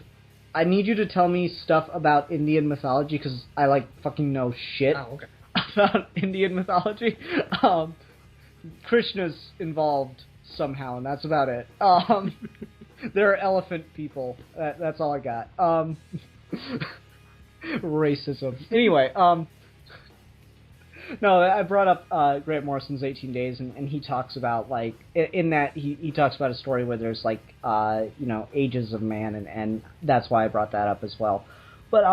S2: I need you to tell me stuff about Indian mythology because I like fucking know shit about Indian mythology. Krishna's involved somehow, and that's about it. There are elephant people. That's all I got. Racism. Anyway, no, I brought up Grant Morrison's 18 Days, and he talks about, like, in that, he talks about a story where there's, like, ages of man, and that's why I brought that up as well. But,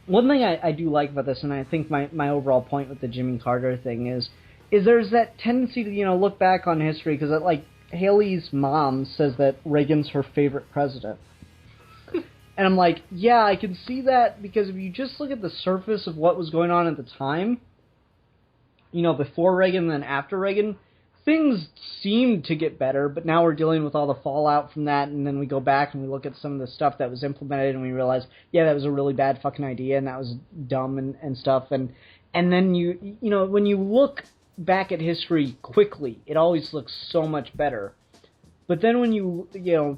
S2: one thing I do like about this, and I think my overall point with the Jimmy Carter thing is there's that tendency to, look back on history, because, like, Haley's mom says that Reagan's her favorite president. And I'm like, yeah, I can see that, because if you just look at the surface of what was going on at the time, before Reagan and then after Reagan, things seemed to get better, but now we're dealing with all the fallout from that, and then we go back and we look at some of the stuff that was implemented, and we realize, yeah, that was a really bad fucking idea, and that was dumb and stuff, and then when you look back at history quickly, it always looks so much better. But then when you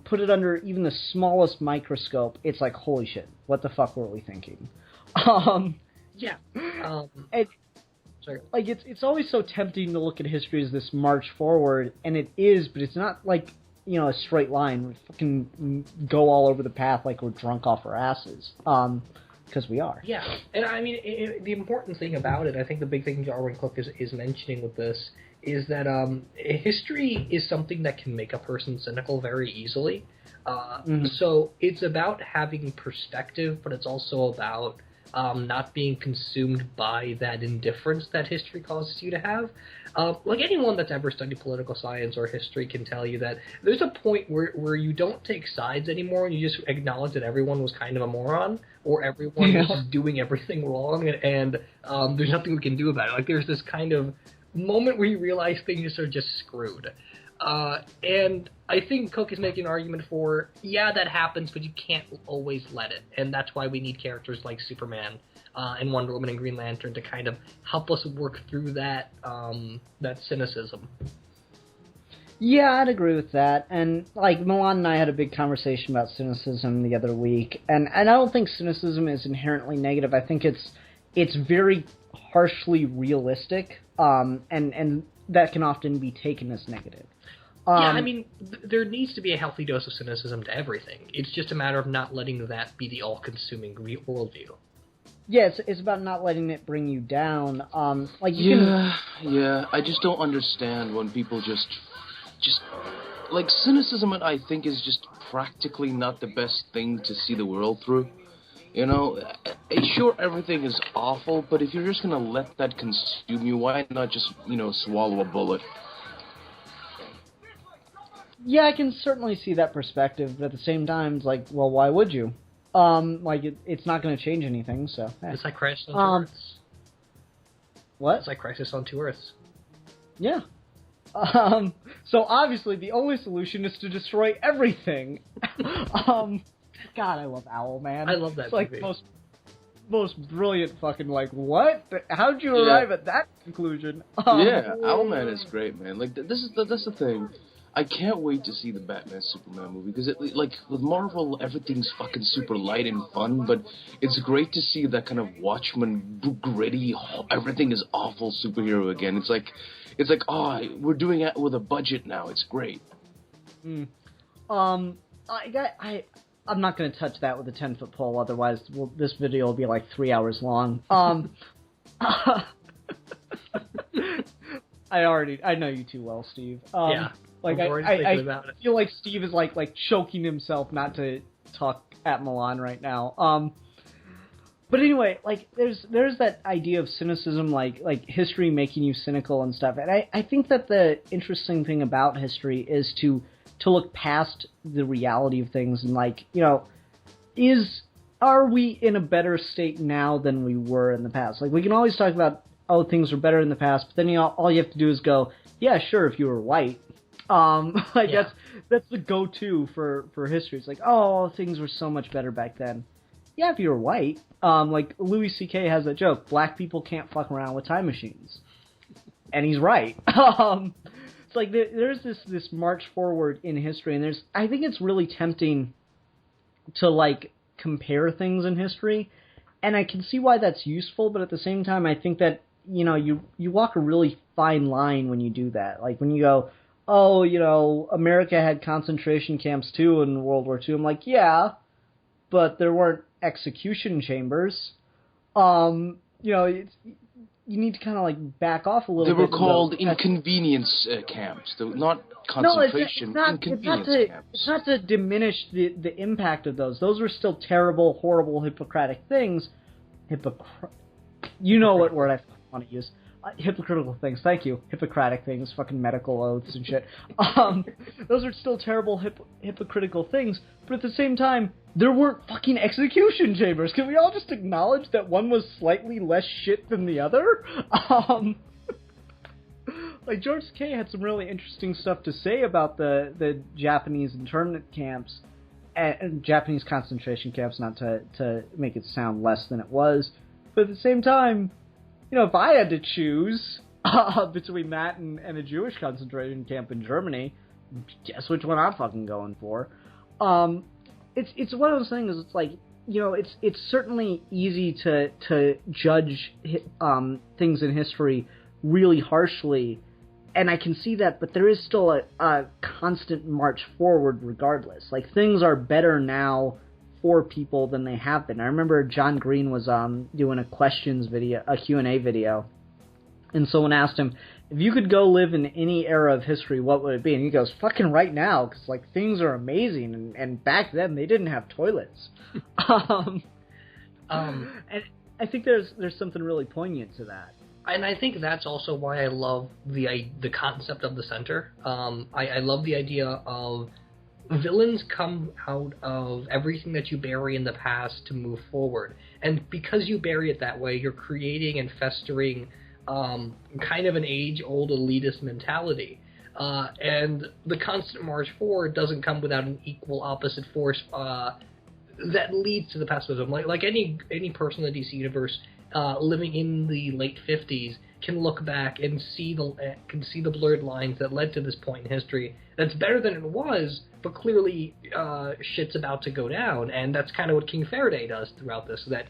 S2: put it under even the smallest microscope, it's like, holy shit, what the fuck were we thinking? It's always so tempting to look at history as this march forward, and it is, but it's not like, a straight line. We fucking go all over the path like we're drunk off our asses. Because we are.
S3: Yeah, and I mean, the important thing about it, I think the big thing Darwin Cook is mentioning with this, is that history is something that can make a person cynical very easily. So it's about having perspective, but it's also about not being consumed by that indifference that history causes you to have. Like anyone that's ever studied political science or history can tell you that there's a point where you don't take sides anymore and you just acknowledge that everyone was kind of a moron or everyone was just doing everything wrong and there's nothing we can do about it. Like there's this kind of moment where you realize things are just screwed. And I think Cook is making an argument for, yeah, that happens, but you can't always let it. And that's why we need characters like Superman and Wonder Woman and Green Lantern to kind of help us work through that cynicism.
S2: Yeah, I'd agree with that. And, like, Milan and I had a big conversation about cynicism the other week. And I don't think cynicism is inherently negative. I think it's very harshly realistic, and that can often be taken as negative.
S3: I mean, there needs to be a healthy dose of cynicism to everything. It's just a matter of not letting that be the all-consuming worldview.
S2: Yeah, it's about not letting it bring you down.
S4: Yeah, I just don't understand when people just like cynicism. I think is just practically not the best thing to see the world through. Sure, everything is awful, but if you're just gonna let that consume you, why not just swallow a bullet?
S2: Yeah, I can certainly see that perspective, but at the same time, it's like, well, why would you? It's not going to change anything, so...
S3: It's like Crisis on Two Earths.
S2: What?
S3: It's like Crisis on Two Earths.
S2: Yeah. So obviously the only solution is to destroy everything. God, I love Owlman.
S3: I love that movie.
S2: most brilliant fucking, like, what? How'd you arrive at that conclusion?
S4: Yeah, Owlman is great, man. Like, that's the thing. I can't wait to see the Batman Superman movie, because like with Marvel, everything's fucking super light and fun, but it's great to see that kind of Watchmen gritty, everything is awful superhero again. It's like, we're doing it with a budget now. It's great.
S2: I'm not going to touch that with a 10-foot pole, otherwise this video will be like 3 hours long. I know you too well, Steve.
S3: Yeah.
S2: Like I feel like Steve is like choking himself not to talk at Milan right now. But anyway, like there's that idea of cynicism, like history making you cynical and stuff. And I think that the interesting thing about history is to look past the reality of things and, like, you know, are we in a better state now than we were in the past? Like, we can always talk about, oh, things were better in the past, but then, you know, all you have to do is go, yeah, sure, if you were white. That's the go-to for history. It's like, oh, things were so much better back then. Yeah, if you were white. Like, Louis C.K. has a joke, black people can't fuck around with time machines. And he's right. It's like, there's this march forward in history, and I think it's really tempting to, like, compare things in history, and I can see why that's useful, but at the same time, I think that, you know, you walk a really fine line when you do that. Like, when you go, oh, you know, America had concentration camps too in World War II. I'm like, yeah, but there weren't execution chambers. You know, you need to kind of like back off a little bit.
S4: They were called inconvenience camps, not concentration. Inconvenience camps.
S2: It's not to diminish the impact of those. Those were still terrible, horrible, Hippocratic things. You know what word I want to use. Hypocritical things, thank you. Hippocratic things, fucking medical oaths and shit. Those are still terrible hypocritical things, but at the same time, there weren't fucking execution chambers. Can we all just acknowledge that one was slightly less shit than the other? Like, George Takei had some really interesting stuff to say about the Japanese internment camps, and Japanese concentration camps, not to make it sound less than it was, but at the same time, you know, if I had to choose between that and a Jewish concentration camp in Germany, guess which one I'm fucking going for. It's one of those things. It's like, you know, it's certainly easy to judge things in history really harshly, and I can see that. But there is still a constant march forward, regardless. Like, things are better now for people than they have been. I remember John Green was doing a Q&A video, and someone asked him, if you could go live in any era of history, what would it be? And he goes, fucking right now, because, like, things are amazing, and back then they didn't have toilets. And I think there's something really poignant to that.
S3: And I think that's also why I love the concept of the center. I love the idea of villains come out of everything that you bury in the past to move forward. And because you bury it that way, you're creating and festering kind of an age-old elitist mentality. And the constant march forward doesn't come without an equal opposite force that leads to the pessimism. Like any person in the DC universe living in the late 50s can look back and see the blurred lines that led to this point in history that's better than it was, but clearly shit's about to go down. And that's kind of what King Faraday does throughout this, that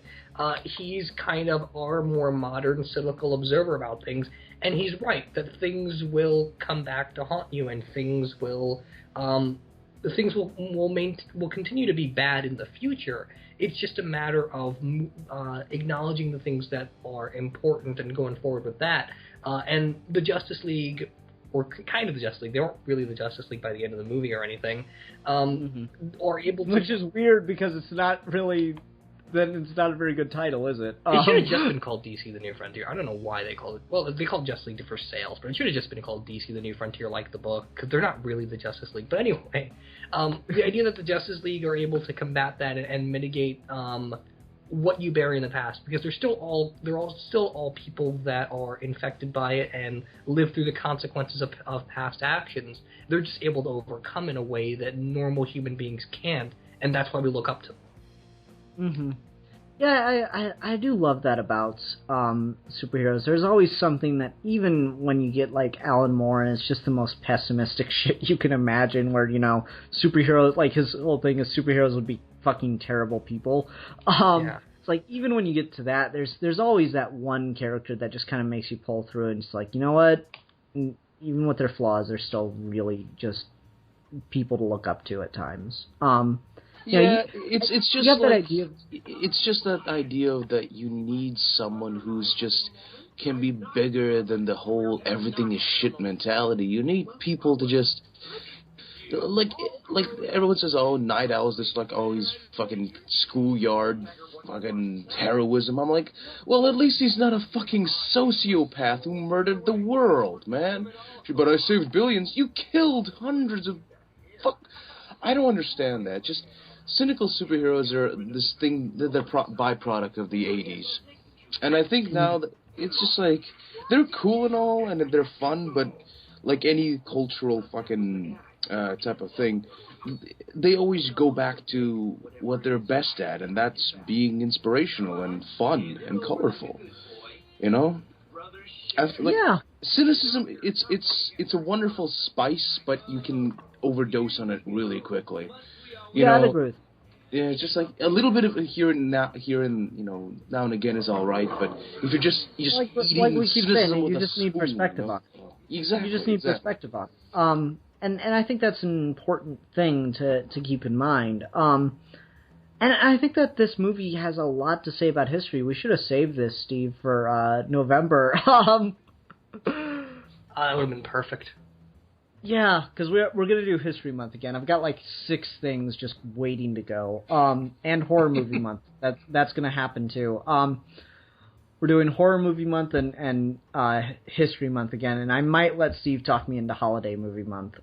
S3: he's kind of our more modern, cynical observer about things, and he's right, that things will come back to haunt you, and things will continue to be bad in the future. It's just a matter of acknowledging the things that are important and going forward with that. And the Justice League, or kind of the Justice League, they weren't really the Justice League by the end of the movie or anything, are able to...
S2: Which is weird, because it's not really... Then it's not a very good title, is it?
S3: It should have just been called DC The New Frontier. I don't know why they called it... Well, they called Justice League for sales, but it should have just been called DC The New Frontier, like the book, because they're not really the Justice League. But anyway, the idea that the Justice League are able to combat that and mitigate what you bury in the past, because they're still all people that are infected by it and live through the consequences of past actions. They're just able to overcome in a way that normal human beings can't, and that's why we look up to them.
S2: Yeah, I do love that about superheroes. There's always something that, even when you get like Alan Moore and it's just the most pessimistic shit you can imagine, where, you know, superheroes, like his whole thing is superheroes would be fucking terrible people. It's like, even when you get to that, there's always that one character that just kind of makes you pull through, and it's like, you know what? Even with their flaws, they're still really just people to look up to at times.
S4: It's just
S2: you have
S4: like,
S2: that idea.
S4: It's just that idea that you need someone who's just can be bigger than the whole everything is shit mentality. You need people to just like everyone says, oh, Night Owl's this like, oh, he's fucking schoolyard fucking heroism. I'm like, well, at least he's not a fucking sociopath who murdered the world, man. But I saved billions. You killed hundreds of I don't understand that. Just cynical superheroes are this thing, they're the byproduct of the 80s. And I think now that it's just like, they're cool and all, and they're fun, but like any cultural fucking type of thing, they always go back to what they're best at, and that's being inspirational and fun and colorful. You know? Cynicism, it's a wonderful spice, but you can overdose on it really quickly.
S2: I'd agree.
S4: Yeah, it's just like a little bit of here and now and again is all right. But if you're just
S2: like
S4: eating
S2: we keep saying, you just need
S4: spoon,
S2: perspective on it.
S4: Exactly.
S2: You just need perspective on it. And I think that's an important thing to keep in mind. And I think that this movie has a lot to say about history. We should have saved this, Steve, for November.
S3: That would have been perfect.
S2: Yeah, because we're going to do History Month again. I've got like 6 things just waiting to go. And Horror Movie Month. That's going to happen too. We're doing Horror Movie Month and History Month again, and I might let Steve talk me into Holiday Movie Month.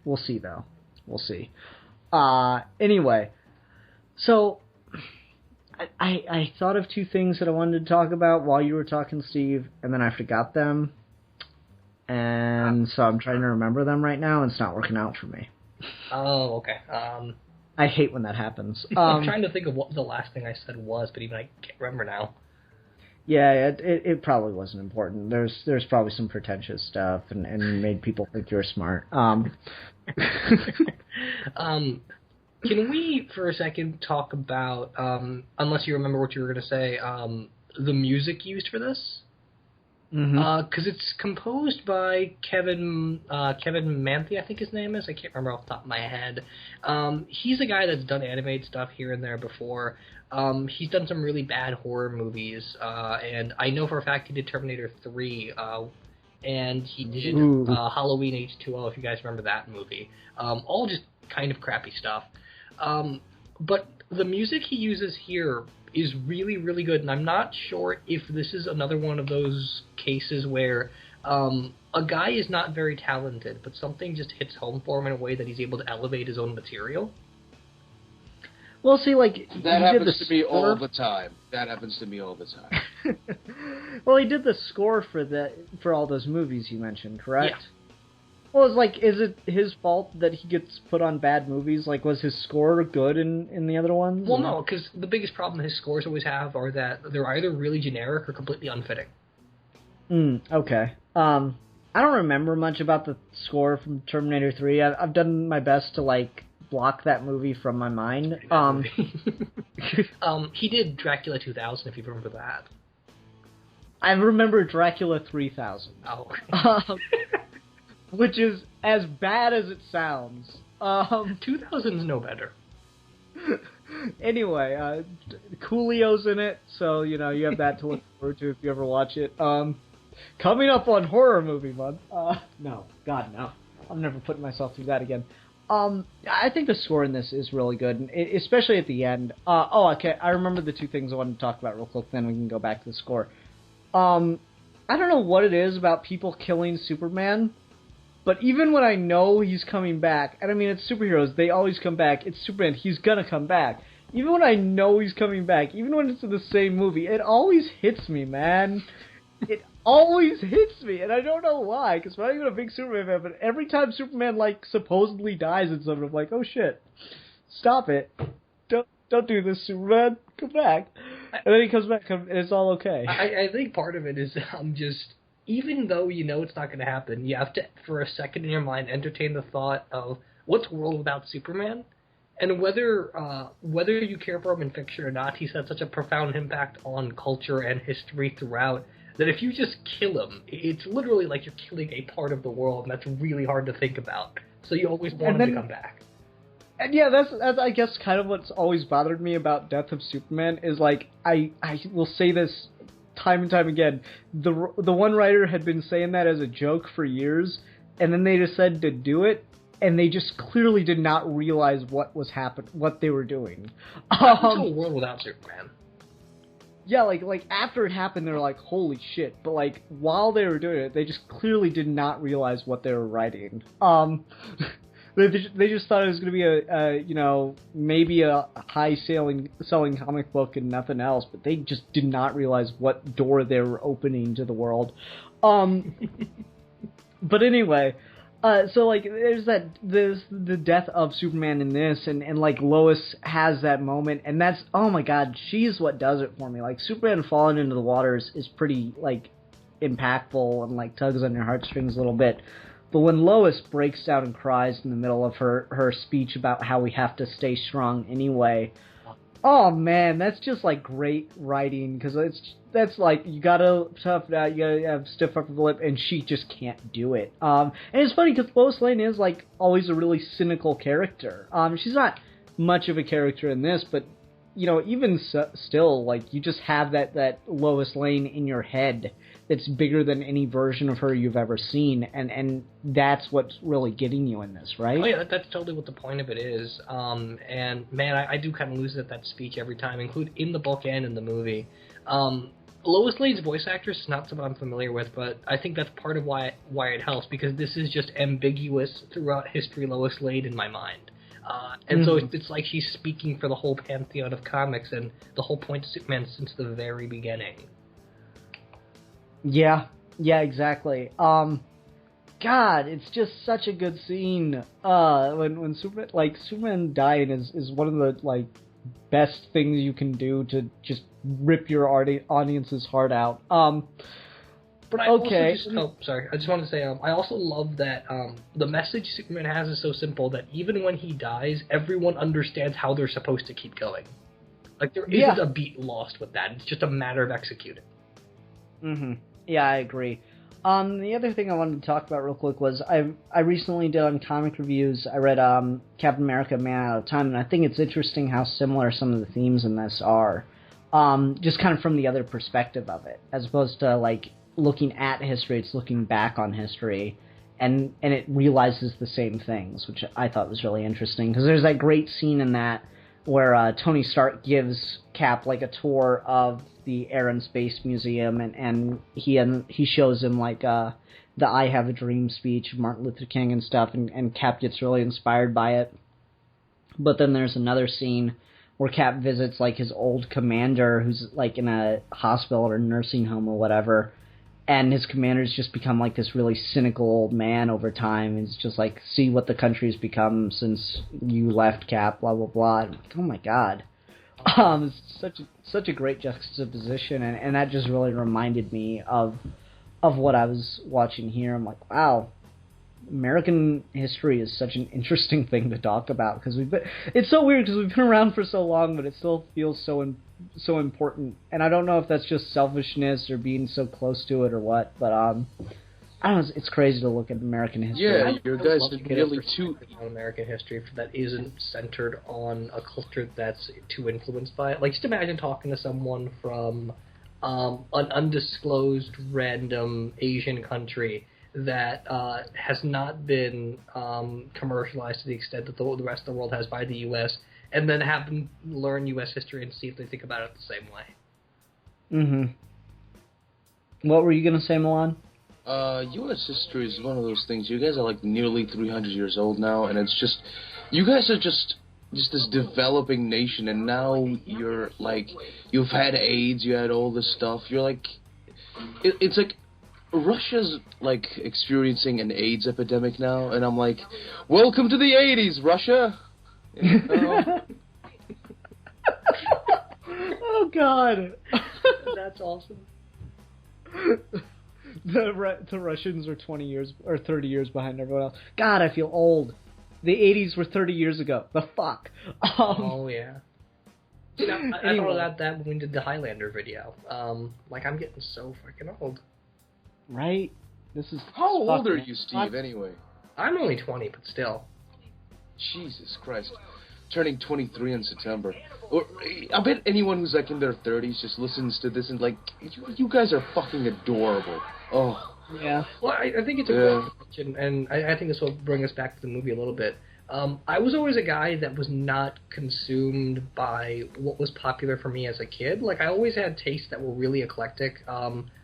S2: We'll see, though. We'll see. Anyway, so I thought of 2 things that I wanted to talk about while you were talking, Steve, and then I forgot them. And so I'm trying to remember them right now, and it's not working out for me.
S3: Oh, okay.
S2: I hate when that happens.
S3: I'm trying to think of what the last thing I said was, but even I can't remember now.
S2: Yeah, it probably wasn't important. There's probably some pretentious stuff and made people think you were smart.
S3: Can we, for a second, talk about, unless you remember what you were going to say, the music used for this? Because it's composed by Kevin Manthey, I think his name is. I can't remember off the top of my head. He's a guy that's done animated stuff here and there before. He's done some really bad horror movies, and I know for a fact he did Terminator 3, and he did Halloween H2O, if you guys remember that movie. All just kind of crappy stuff. But the music he uses here is really, really good, and I'm not sure if this is another one of those cases where a guy is not very talented, but something just hits home for him in a way that he's able to elevate his own material.
S2: Well, see, like,
S4: that happens to me all the time.
S2: Well, he did the score for all those movies you mentioned, correct?
S3: Yeah.
S2: Well, is it his fault that he gets put on bad movies? Like, was his score good in the other ones?
S3: Well, no, because the biggest problem his scores always have are that they're either really generic or completely unfitting.
S2: Okay. I don't remember much about the score from Terminator 3. I've done my best to, like, block that movie from my mind.
S3: He did Dracula 2000, if you remember that.
S2: I remember Dracula 3000.
S3: Oh.
S2: Which is as bad as it sounds.
S3: 2000's no better.
S2: Anyway, Coolio's in it, so, you have that to look forward to if you ever watch it. Coming up on Horror Movie Month. No. God, no. I'm never putting myself through that again. I think the score in this is really good, and especially at the end. Okay, I remember the 2 things I wanted to talk about real quick, then we can go back to the score. I don't know what it is about people killing Superman, but even when I know he's coming back, and I mean, it's superheroes, they always come back, it's Superman, he's gonna come back. Even when I know he's coming back, even when it's in the same movie, it always hits me, man. It always hits me, and I don't know why, because I'm not even a big Superman fan, but every time Superman, like, supposedly dies in something, I'm like, oh shit, stop it. don't do this, Superman. Come back. And then he comes back, and it's all okay.
S3: I think part of it is just, even though you know it's not going to happen, you have to, for a second in your mind, entertain the thought of, what's a world without Superman? And whether you care for him in fiction or not, he's had such a profound impact on culture and history throughout that if you just kill him, it's literally like you're killing a part of the world, and that's really hard to think about. So you always want him to come back.
S2: And yeah, that's I guess kind of what's always bothered me about Death of Superman is like I will say this time and time again. The one writer had been saying that as a joke for years, and then they decided to do it, and they just clearly did not realize what they were doing.
S3: It's a world without Superman.
S2: Yeah, like after it happened, they were like, "Holy shit!" But like while they were doing it, they just clearly did not realize what they were writing. They just thought it was going to be a maybe a selling comic book and nothing else, but they just did not realize what door they were opening to the world. But anyway, so like there's the death of Superman in this, and like Lois has that moment, and that's, oh my god, she's what does it for me. Like Superman falling into the waters is pretty like impactful and like tugs on your heartstrings a little bit. But when Lois breaks down and cries in the middle of her speech about how we have to stay strong anyway, oh man, that's just like great writing, because that's like, you gotta tough it out, you gotta have stiff upper lip, and she just can't do it. And it's funny because Lois Lane is like always a really cynical character. She's not much of a character in this, but you know, even still, like, you just have that Lois Lane in your head that's bigger than any version of her you've ever seen, and that's what's really getting you in this, right?
S3: Oh yeah, that's totally what the point of it is. And man, I do kind of lose it at that speech every time, including in the book and in the movie. Lois Lane's voice actress is not someone I'm familiar with, but I think that's part of why it helps, because this is just ambiguous throughout history Lois Lane in my mind. And so it's like she's speaking for the whole pantheon of comics and the whole point of Superman since the very beginning.
S2: Yeah, exactly. God, it's just such a good scene. When Superman dying is one of the like best things you can do to just rip your audience's heart out.
S3: But I just want to say, I also love that the message Superman has is so simple that even when he dies, everyone understands how they're supposed to keep going. Like, there isn't a beat lost with that. It's just a matter of executing.
S2: Mm-hmm. Yeah, I agree. The other thing I wanted to talk about real quick was I recently did on comic reviews, I read Captain America Man Out of Time, and I think it's interesting how similar some of the themes in this are. Just kind of from the other perspective of it, as opposed to, like, looking at history, it's looking back on history, and it realizes the same things, which I thought was really interesting, because there's that great scene in that where Tony Stark gives Cap like a tour of the Air and Space Museum, and he shows him like the I Have a Dream speech of Martin Luther King and stuff, and Cap gets really inspired by it. But then there's another scene where Cap visits like his old commander who's like in a hospital or nursing home or whatever, and his commander's just become like this really cynical old man over time. It's just like, see what the country's become since you left, Cap, blah, blah, blah. And, oh my god. It's such a great juxtaposition, and that just really reminded me of what I was watching here. I'm like, wow, American history is such an interesting thing to talk about, because it's so weird because we've been around for so long, but it still feels so important. And I don't know if that's just selfishness or being so close to it or what, but I don't know, it's crazy to look at American history.
S4: Yeah, your guys are really too
S3: on American history that isn't centered on a culture that's too influenced by it. Like, just imagine talking to someone from an undisclosed random Asian country that has not been commercialized to the extent that the rest of the world has by the U.S., and then have them learn U.S. history and see if they think about it the same way.
S2: Mm-hmm. What were you going to say, Milan?
S4: U.S. history is one of those things. You guys are like nearly 300 years old now, and it's just, you guys are just this developing nation, and now you're like, you've had AIDS, you had all this stuff. You're like, it's like, Russia's like experiencing an AIDS epidemic now, and I'm like, welcome to the 80s, Russia. You know?
S2: Oh God.
S3: That's awesome.
S2: The Russians are 20 years or 30 years behind everyone else. God, I feel old. The 80s were 30 years ago. The fuck.
S3: Oh yeah. I
S2: Anyway.
S3: thought about that when we did the Highlander video. Like I'm getting so freaking old.
S2: Right? This is.
S4: How old
S2: fucking-
S4: are you, Steve, anyway?
S3: I'm only 20, but still.
S4: Jesus Christ. Turning 23 in September. Or, I bet anyone who's like in their 30s just listens to this and like, you guys are fucking adorable. Oh.
S2: Yeah.
S3: Well, I think it's a great question, and I think this will bring us back to the movie a little bit. I was always a guy that was not consumed by what was popular for me as a kid. Like, I always had tastes that were really eclectic.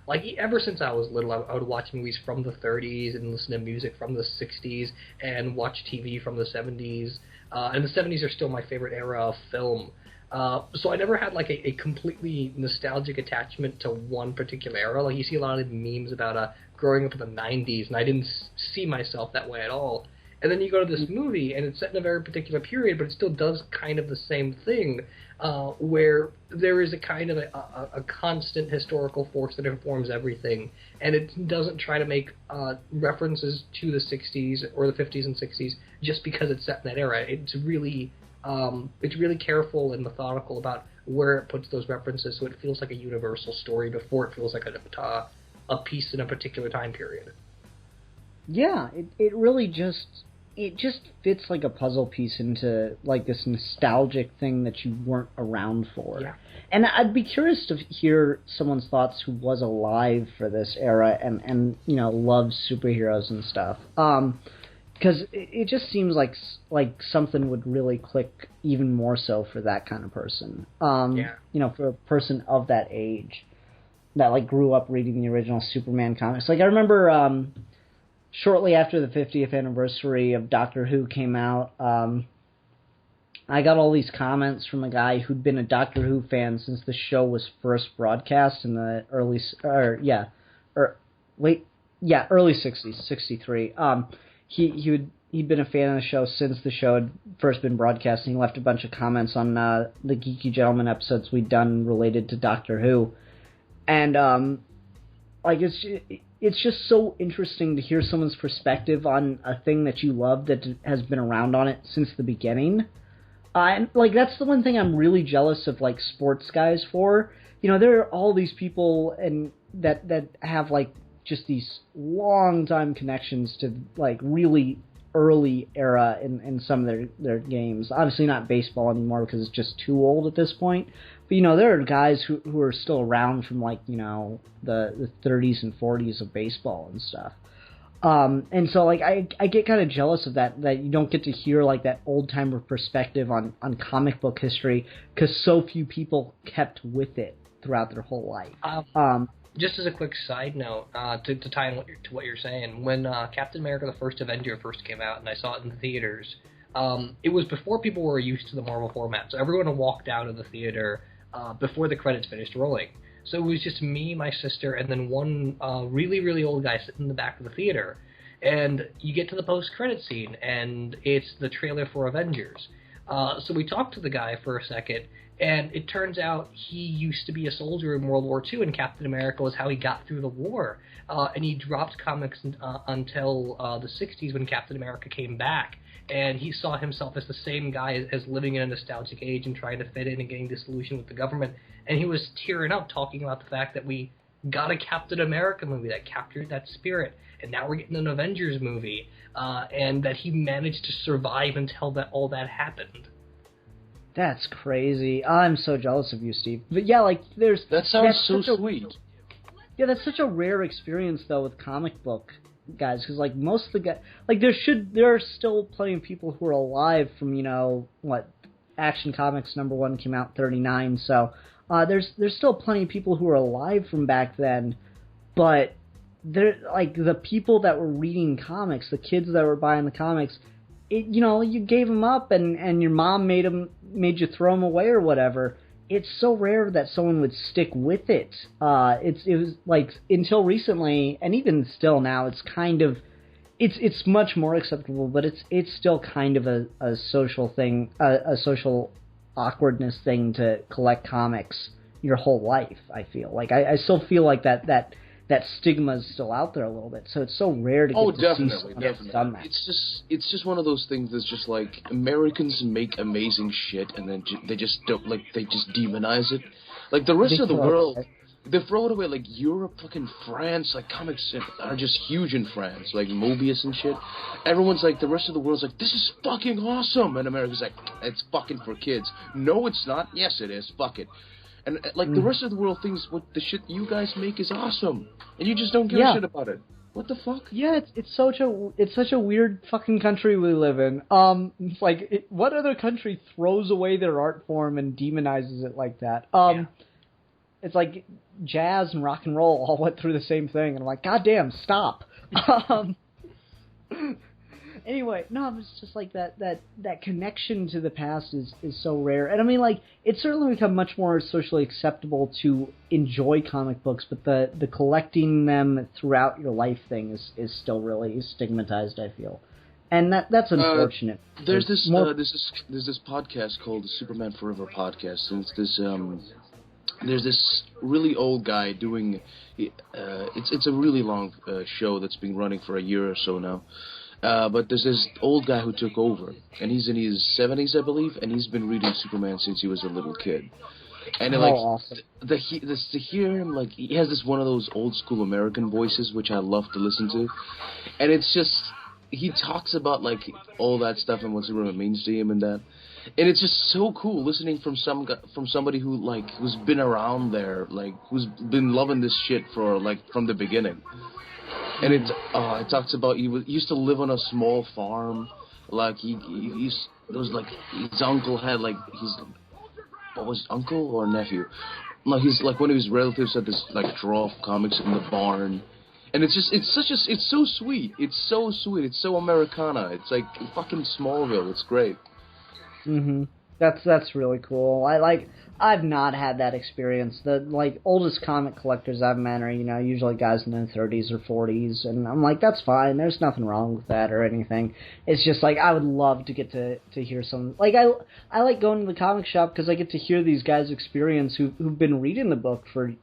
S3: Like, ever since I was little, I would watch movies from the 30s and listen to music from the 60s and watch TV from the 70s. And the 70s are still my favorite era of film. So I never had, like, a completely nostalgic attachment to one particular era. Like, you see a lot of memes about growing up in the 90s, and I didn't see myself that way at all. And then you go to this movie, and it's set in a very particular period, but it still does kind of the same thing, where there is a kind of a constant historical force that informs everything, and it doesn't try to make references to the 60s or the 50s and 60s just because it's set in that era. It's really careful and methodical about where it puts those references, so it feels like a universal story before it feels like a piece in a particular time period.
S2: Yeah, it really just fits like a puzzle piece into like this nostalgic thing that you weren't around for.
S3: Yeah.
S2: And I'd be curious to hear someone's thoughts who was alive for this era and you know loves superheroes and stuff. Because it just seems like something would really click even more so for that kind of person. You know, for a person of that age that like grew up reading the original Superman comics. Like I remember. Shortly after the 50th anniversary of Doctor Who came out, I got all these comments from a guy who'd been a Doctor Who fan since the show was first broadcast in the early 60s, 63. He'd been a fan of the show since the show had first been broadcast, and he left a bunch of comments on the Geeky Gentleman episodes we'd done related to Doctor Who, and like it's just so interesting to hear someone's perspective on a thing that you love that has been around on it since the beginning. And like that's the one thing I'm really jealous of like sports guys for. You know, there are all these people and that have like just these long time connections to like really early era in some of their games. Obviously not baseball anymore because it's just too old at this point. But, you know, there are guys who are still around from, like, you know, the 30s and 40s of baseball and stuff. And so, like, I get kind of jealous of that you don't get to hear, like, that old-timer perspective on comic book history because so few people kept with it throughout their whole life.
S3: Just as a quick side note, to tie in to what you're saying, when Captain America the First Avenger first came out and I saw it in the theaters, it was before people were used to the Marvel format, so everyone walked out of the theater before the credits finished rolling. So it was just me, my sister, and then one really, really old guy sitting in the back of the theater. And you get to the post-credit scene, and it's the trailer for Avengers. So we talked to the guy for a second, and it turns out he used to be a soldier in World War II, and Captain America was how he got through the war. And he dropped comics until the 60s when Captain America came back. And he saw himself as the same guy as living in a nostalgic age and trying to fit in and getting disillusioned with the government. And he was tearing up talking about the fact that we got a Captain America movie that captured that spirit. And now we're getting an Avengers movie. And that he managed to survive until all that happened.
S2: That's crazy. I'm so jealous of you, Steve. But yeah, like,
S4: That sounds so sweet.
S2: Yeah, that's such a rare experience, though, with comic book guys, because like most of the guys, like there are still plenty of people who are alive from, you know, what Action Comics #1 came out in 1939, so there's still plenty of people who are alive from back then, but they're like the people that were reading comics, the kids that were buying the comics, you know, you gave them up and your mom made you throw them away or whatever. It's so rare that someone would stick with it. It was like until recently, and even still now, it's kind of it's much more acceptable, but it's still kind of a social thing, a social awkwardness thing to collect comics, your whole life. I feel like I still feel like that stigma is still out there a little bit. So it's so rare to get to see someone that's done that.
S4: It's just one of those things that's just like Americans make amazing shit and then they just don't they just demonize it. Like the rest of the world, they throw it away. Like Europe, fucking France, like comics are just huge in France, like Mobius and shit. Everyone's like, the rest of the world's like, this is fucking awesome, and America's like, it's fucking for kids. No, it's not. Yes, it is. Fuck it. And like the rest of the world thinks what the shit you guys make is awesome, and you just don't give a shit about it. What the fuck?
S2: Yeah, it's such a weird fucking country we live in. It's like what other country throws away their art form and demonizes it like that? It's like jazz and rock and roll all went through the same thing, and I'm like, God damn, stop. Anyway, no, it's just like that connection to the past is so rare. And I mean, like, it's certainly become much more socially acceptable to enjoy comic books, but the collecting them throughout your life thing is still really stigmatized, I feel. And that's unfortunate.
S4: There's this podcast called the Superman Forever podcast, and it's there's this really old guy doing it's a really long show that's been running for a year or so now. But there's this old guy who took over, and he's in his 70s, I believe, and he's been reading Superman since he was a little kid. And
S2: awesome.
S4: To hear him, like, he has this one of those old school American voices, which I love to listen to, and it's just, he talks about like all that stuff and what Superman means to him and that, and it's just so cool listening from somebody who like who's been around there, like who's been loving this shit for like from the beginning. And it talks about he used to live on a small farm, like he was like his uncle had like what was uncle or nephew? No, he's like one of his relatives had this like draw of comics in the barn, and it's so sweet. It's so sweet. It's so Americana. It's like fucking Smallville. It's great.
S2: Mhm. That's really cool. I've not had that experience. The like oldest comic collectors I've met are, usually guys in their 30s or 40s, and I'm like, that's fine. There's nothing wrong with that or anything. It's just like I would love to get to hear some. Like I like going to the comic shop because I get to hear these guys' experience who've been reading the books for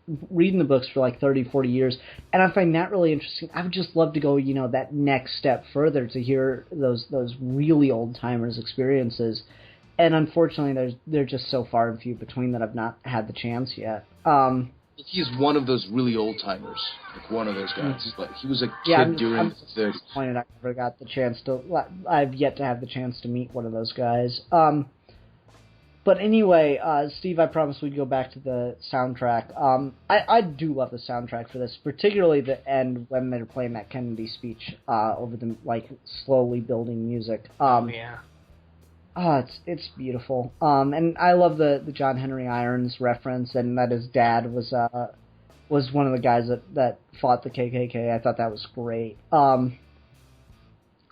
S2: like 30, 40 years, and I find that really interesting. I would just love to go, that next step further to hear those really old timers' experiences. And unfortunately, they're just so far and few between that I've not had the chance yet.
S4: He's one of those really old timers, like one of those guys. Like he was a kid during the 30s.
S2: Disappointed I never got the chance to. I've yet to have the chance to meet one of those guys. But anyway, Steve, I promised we'd go back to the soundtrack. I do love the soundtrack for this, particularly the end when they're playing that Kennedy speech over the like slowly building music.
S3: Yeah.
S2: Oh, it's beautiful. And I love the John Henry Irons reference, and that his dad was one of the guys that fought the KKK. I thought that was great. I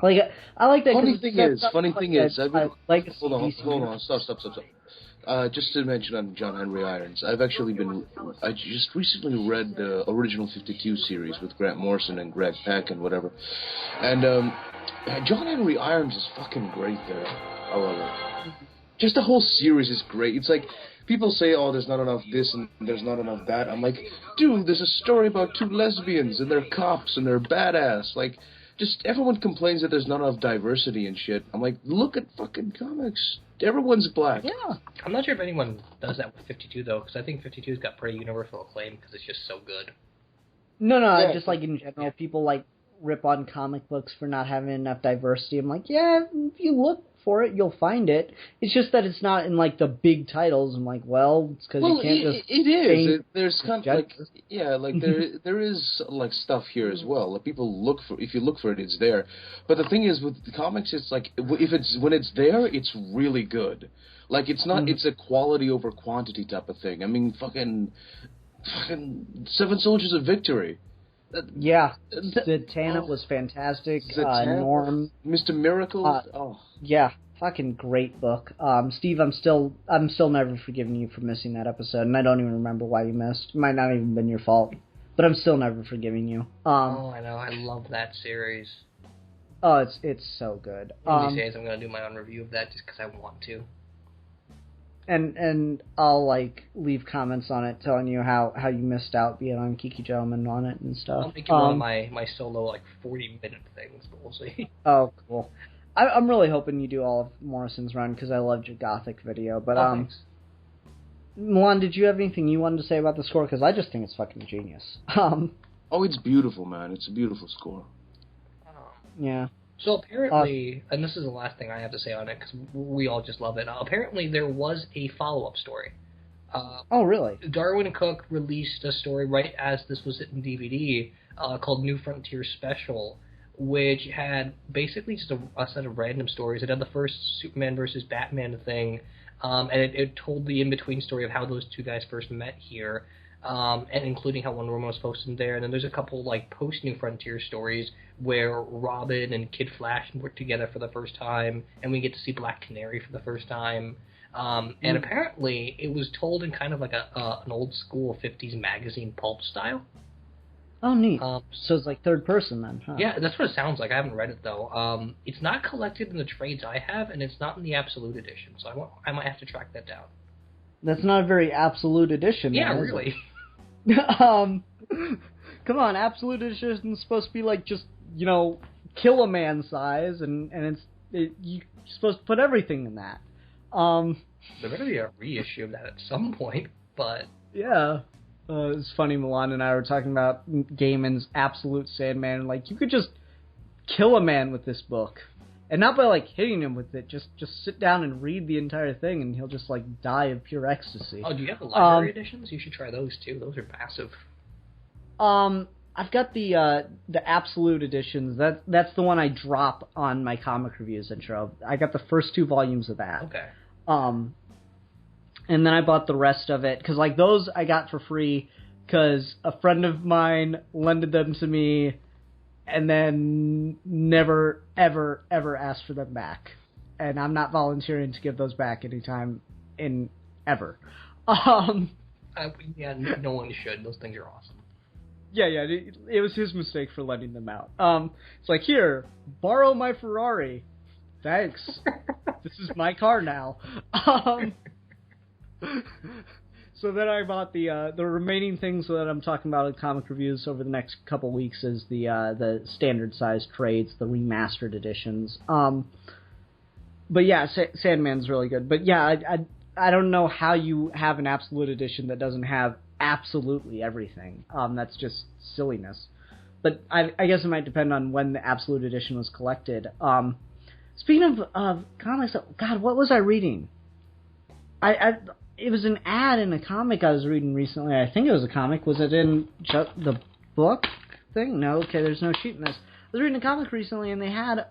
S2: like that.
S4: Funny thing is, hold on, stop. Just to mention on John Henry Irons, I just recently read the original 52 series with Grant Morrison and Greg Pak and whatever, and John Henry Irons is fucking great there. I love it. Just the whole series is great. It's like, people say, oh, there's not enough this and there's not enough that. I'm like, dude, there's a story about two lesbians and they're cops and they're badass. Like, just everyone complains that there's not enough diversity and shit. I'm like, look at fucking comics. Everyone's black.
S3: Yeah. I'm not sure if anyone does that with 52, though, because I think 52's got pretty universal acclaim because it's just so good.
S2: No, just like in general, people like rip on comic books for not having enough diversity. I'm like, yeah, if you look for it, you'll find it. It's just that it's not in like the big titles. I'm like, well, it's because you can't just.
S4: It is. There's kind of like, yeah, like there is like stuff here as well. Like people look for, if you look for it, it's there. But the thing is with the comics, it's like when it's there, it's really good. Like it's not. It's a quality over quantity type of thing. I mean, fucking Seven Soldiers of Victory.
S2: Yeah, Zatanna was fantastic. Norm,
S4: Mr. Miracle.
S2: Yeah, fucking great book. Steve, I'm still never forgiving you for missing that episode, and I don't even remember why you missed. It might not even been your fault, but I'm still never forgiving you.
S3: I know. I love that series.
S2: Oh, it's so good.
S3: One of these days, I'm gonna do my own review of that just because I want to.
S2: And I'll like leave comments on it telling you how you missed out being on Geeky Gentleman on it and stuff.
S3: I'll make it one of my solo like 40-minute things, but we'll see.
S2: Oh, cool. I'm really hoping you do all of Morrison's run because I loved your Gothic video. But
S3: thanks.
S2: Milan, did you have anything you wanted to say about the score? Because I just think it's fucking genius.
S4: Oh, it's beautiful, man. It's a beautiful score.
S2: Yeah.
S3: So apparently, and this is the last thing I have to say on it because we all just love it. Apparently, there was a follow-up story.
S2: Oh, really?
S3: Darwin Cook released a story right as this was hitting DVD called New Frontier Special, which had basically just a set of random stories. It had the first Superman versus Batman thing, and it told the in-between story of how those two guys first met here, and including how Wonder Woman was posted there. And then there's a couple like post-New Frontier stories where Robin and Kid Flash work together for the first time, and we get to see Black Canary for the first time. And apparently it was told in kind of like an old school 50s magazine pulp style.
S2: Oh, neat. So it's like third person then, huh?
S3: Yeah, that's what it sounds like. I haven't read it, though. It's not collected in the trades I have, and it's not in the Absolute Edition, so I might have to track that down.
S2: That's not a very Absolute Edition.
S3: Yeah,
S2: though,
S3: really.
S2: Come on, Absolute Edition is supposed to be like just, kill a man size, and you're supposed to put everything in that.
S3: There better be a reissue of that at some point, but...
S2: Yeah. It's funny, Milan and I were talking about Gaiman's Absolute Sandman, and like, you could just kill a man with this book. And not by, like, hitting him with it, just sit down and read the entire thing, and he'll just, like, die of pure ecstasy.
S3: Oh, do you have the library editions? You should try those, too. Those are massive.
S2: I've got the Absolute editions. That's the one I drop on my comic reviews intro. I got the first 2 volumes of that.
S3: Okay.
S2: And then I bought the rest of it, because, like, those I got for free, because a friend of mine lended them to me, and then never, ever, ever asked for them back. And I'm not volunteering to give those back anytime in ever.
S3: Yeah, no one should. Those things are awesome.
S2: Yeah, it was his mistake for letting them out. It's like, here, borrow my Ferrari. Thanks. This is my car now. So then I bought the remaining things that I'm talking about in comic reviews over the next couple weeks is the standard size trades, the remastered editions. But yeah, Sandman's really good. But yeah, I don't know how you have an Absolute edition that doesn't have absolutely everything. That's just silliness. But I guess it might depend on when the Absolute edition was collected. Speaking of comics, God, what was I reading? It was an ad in a comic I was reading recently. I think it was a comic. Was it in the book thing? No, okay, there's no sheet in this. I was reading a comic recently, and they had,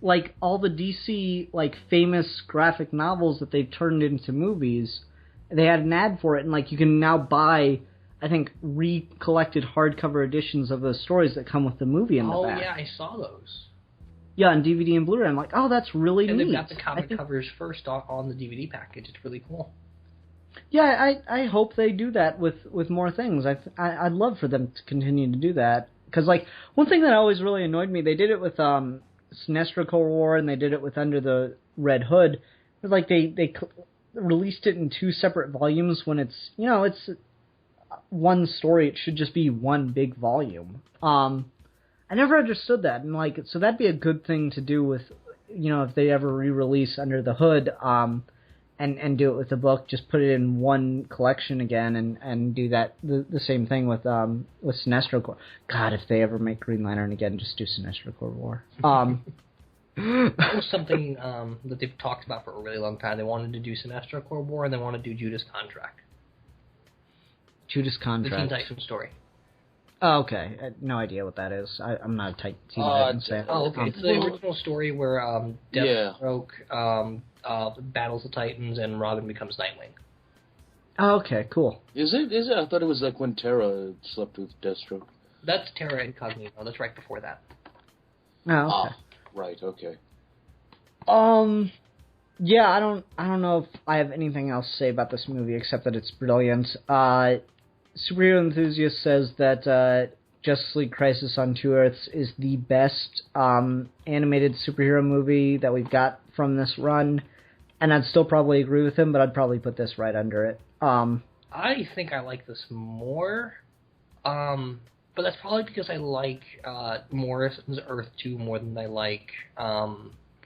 S2: like, all the DC, like, famous graphic novels that they've turned into movies. They had an ad for it, and, like, you can now buy, I think, recollected hardcover editions of those stories that come with the movie in the back.
S3: Oh, yeah, I saw those.
S2: Yeah, on DVD and Blu-ray. I'm like, oh, that's really neat.
S3: And they've got the comic covers first on the DVD package. It's really cool.
S2: Yeah, I hope they do that with more things. I'd love for them to continue to do that. Because, like, one thing that always really annoyed me, they did it with Sinestro Cold War, and they did it with Under the Red Hood. It was like they released it in 2 separate volumes when it's, it's one story. It should just be one big volume. I never understood that, and like, so that'd be a good thing to do with, if they ever re-release Under the Hood, and do it with the book, just put it in one collection again, and do that the same thing with Sinestro Corps. God, if they ever make Green Lantern again, just do Sinestro Corps War.
S3: That was something that they've talked about for a really long time. They wanted to do Sinestro Corps War, and they wanted to do Judas Contract.
S2: Judas Contract.
S3: The Teen Titans story.
S2: Oh, okay. No idea what that is. I'm not a Teen Titans fan.
S3: Oh, okay. It's the original story where Deathstroke battles the Titans and Robin becomes Nightwing.
S2: Oh, okay, cool.
S4: Is it? I thought it was like when Terra slept with Deathstroke.
S3: That's Terra Incognito. That's right before that.
S2: Oh, okay.
S4: Right, okay.
S2: Yeah, I don't know if I have anything else to say about this movie except that it's brilliant. Superhero Enthusiast says that Justice League Crisis on Two Earths is the best animated superhero movie that we've got from this run. and I'd still probably agree with him, but I'd probably put this right under it.
S3: I think I like this more, but that's probably because I like Morrison's Earth 2 more than I like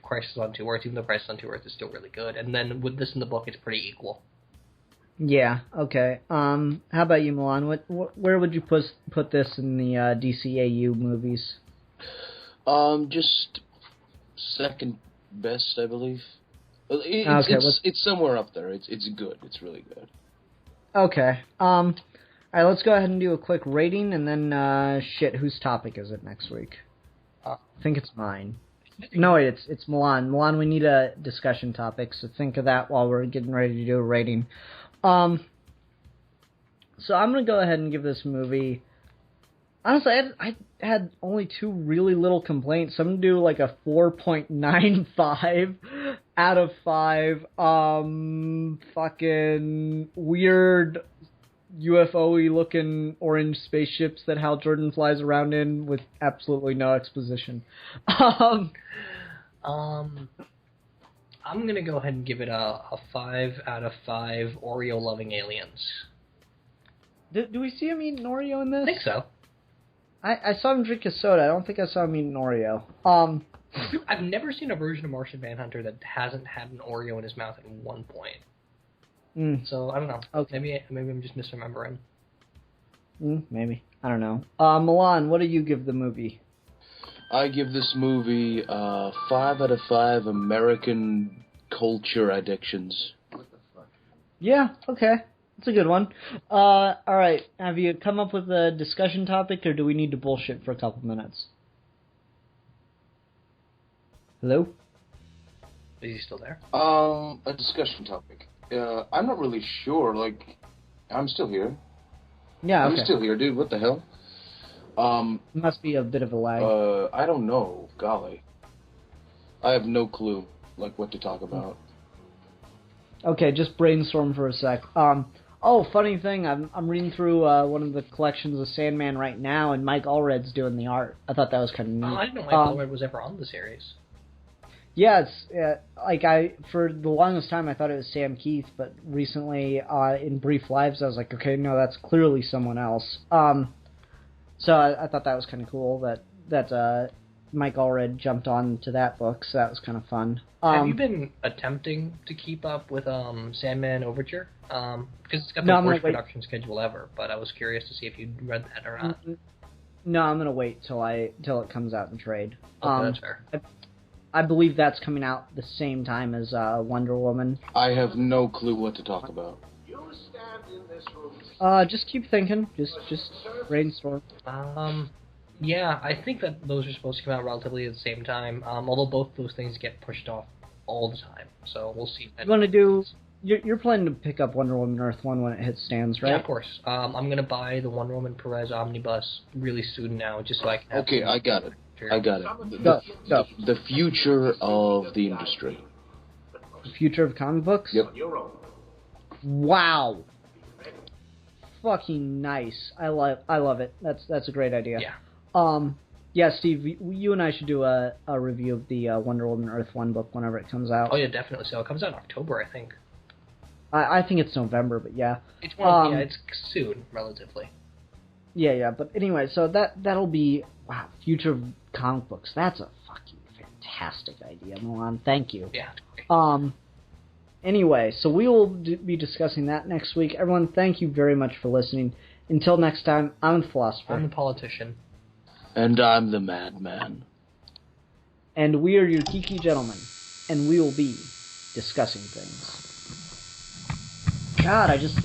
S3: Crisis on 2 Earth, even though Crisis on 2 Earth is still really good. And then with this in the book, it's pretty equal.
S2: Yeah, okay. How about you, Milan? Where would you put this in the DCAU movies?
S4: Just second best, I believe. It's somewhere up there. It's good. It's really good.
S2: Okay. All right, let's go ahead and do a quick rating, and then whose topic is it next week? I think it's mine. No, wait, it's Milan. Milan, we need a discussion topic, so think of that while we're getting ready to do a rating. So I'm gonna go ahead and give this movie. Honestly, I had only 2 really little complaints. So I'm gonna do like a 4.95 out of 5. Fucking weird UFO-y looking orange spaceships that Hal Jordan flies around in with absolutely no exposition.
S3: I'm gonna go ahead and give it a 5 out of 5 Oreo-loving aliens.
S2: Do we see him eating Oreo in this?
S3: I think so.
S2: I saw him drink a soda. I don't think I saw him eat an Oreo.
S3: I've never seen a version of Martian Manhunter that hasn't had an Oreo in his mouth at one point. So, I don't know.
S2: Okay.
S3: Maybe I'm just misremembering.
S2: Maybe. I don't know. Milan, what do you give the movie?
S4: I give this movie 5 out of 5 American culture addictions.
S1: What the fuck?
S2: Yeah, okay. That's a good one. Alright, have you come up with a discussion topic, or do we need to bullshit for a couple minutes? Hello?
S3: Is he still there?
S4: A discussion topic. I'm not really sure, I'm still here.
S2: Yeah, okay.
S4: I'm still here, dude, what the hell?
S2: Must be a bit of a lag.
S4: I don't know, golly. I have no clue, what to talk about.
S2: Okay, just brainstorm for a sec. Funny thing, I'm reading through one of the collections of Sandman right now, and Mike Allred's doing the art. I thought that was kind of neat.
S3: Oh, I didn't know Mike Allred was ever on the series.
S2: Yeah, for the longest time I thought it was Sam Keith, but recently, in Brief Lives, I was like, okay, no, that's clearly someone else. So I thought that was kind of cool that Mike Allred jumped on to that book, so that was kind of fun.
S3: Have you been attempting to keep up with Sandman Overture? Because it's got the worst production schedule ever, but I was curious to see if you'd read that or not.
S2: No, I'm gonna wait till it comes out in trade.
S3: Okay, that's fair.
S2: I believe that's coming out the same time as Wonder Woman.
S4: I have no clue what to talk about.
S2: Just keep thinking. Just brainstorm.
S3: Yeah, I think that those are supposed to come out relatively at the same time. Although both those things get pushed off all the time, so we'll see.
S2: You want to do? You're planning to pick up Wonder Woman Earth 1 when it hits stands, right?
S3: Yeah, of course. I'm gonna buy the Wonder Woman Perez omnibus really soon now, just so I can.
S4: Okay, I got it.
S2: Go.
S4: The future of the industry.
S2: The future of comic books?
S4: Yep.
S2: Wow. Fucking nice. I love it. That's a great idea.
S3: Yeah.
S2: Yeah, Steve, you and I should do a review of the Wonder Woman Earth 1 book whenever it comes out.
S3: Oh yeah, definitely. So it comes out in October, I think.
S2: I think it's November, but yeah.
S3: It's soon, relatively.
S2: Yeah, but anyway, so that'll be future of comic books. That's a fucking fantastic idea, Milan. Thank you.
S3: Yeah.
S2: Anyway, so we will be discussing that next week. Everyone, thank you very much for listening. Until next time, I'm the Philosopher.
S3: I'm the Politician.
S4: And I'm the Madman.
S2: And we are your Geeky Gentlemen. And we will be discussing things. God, I just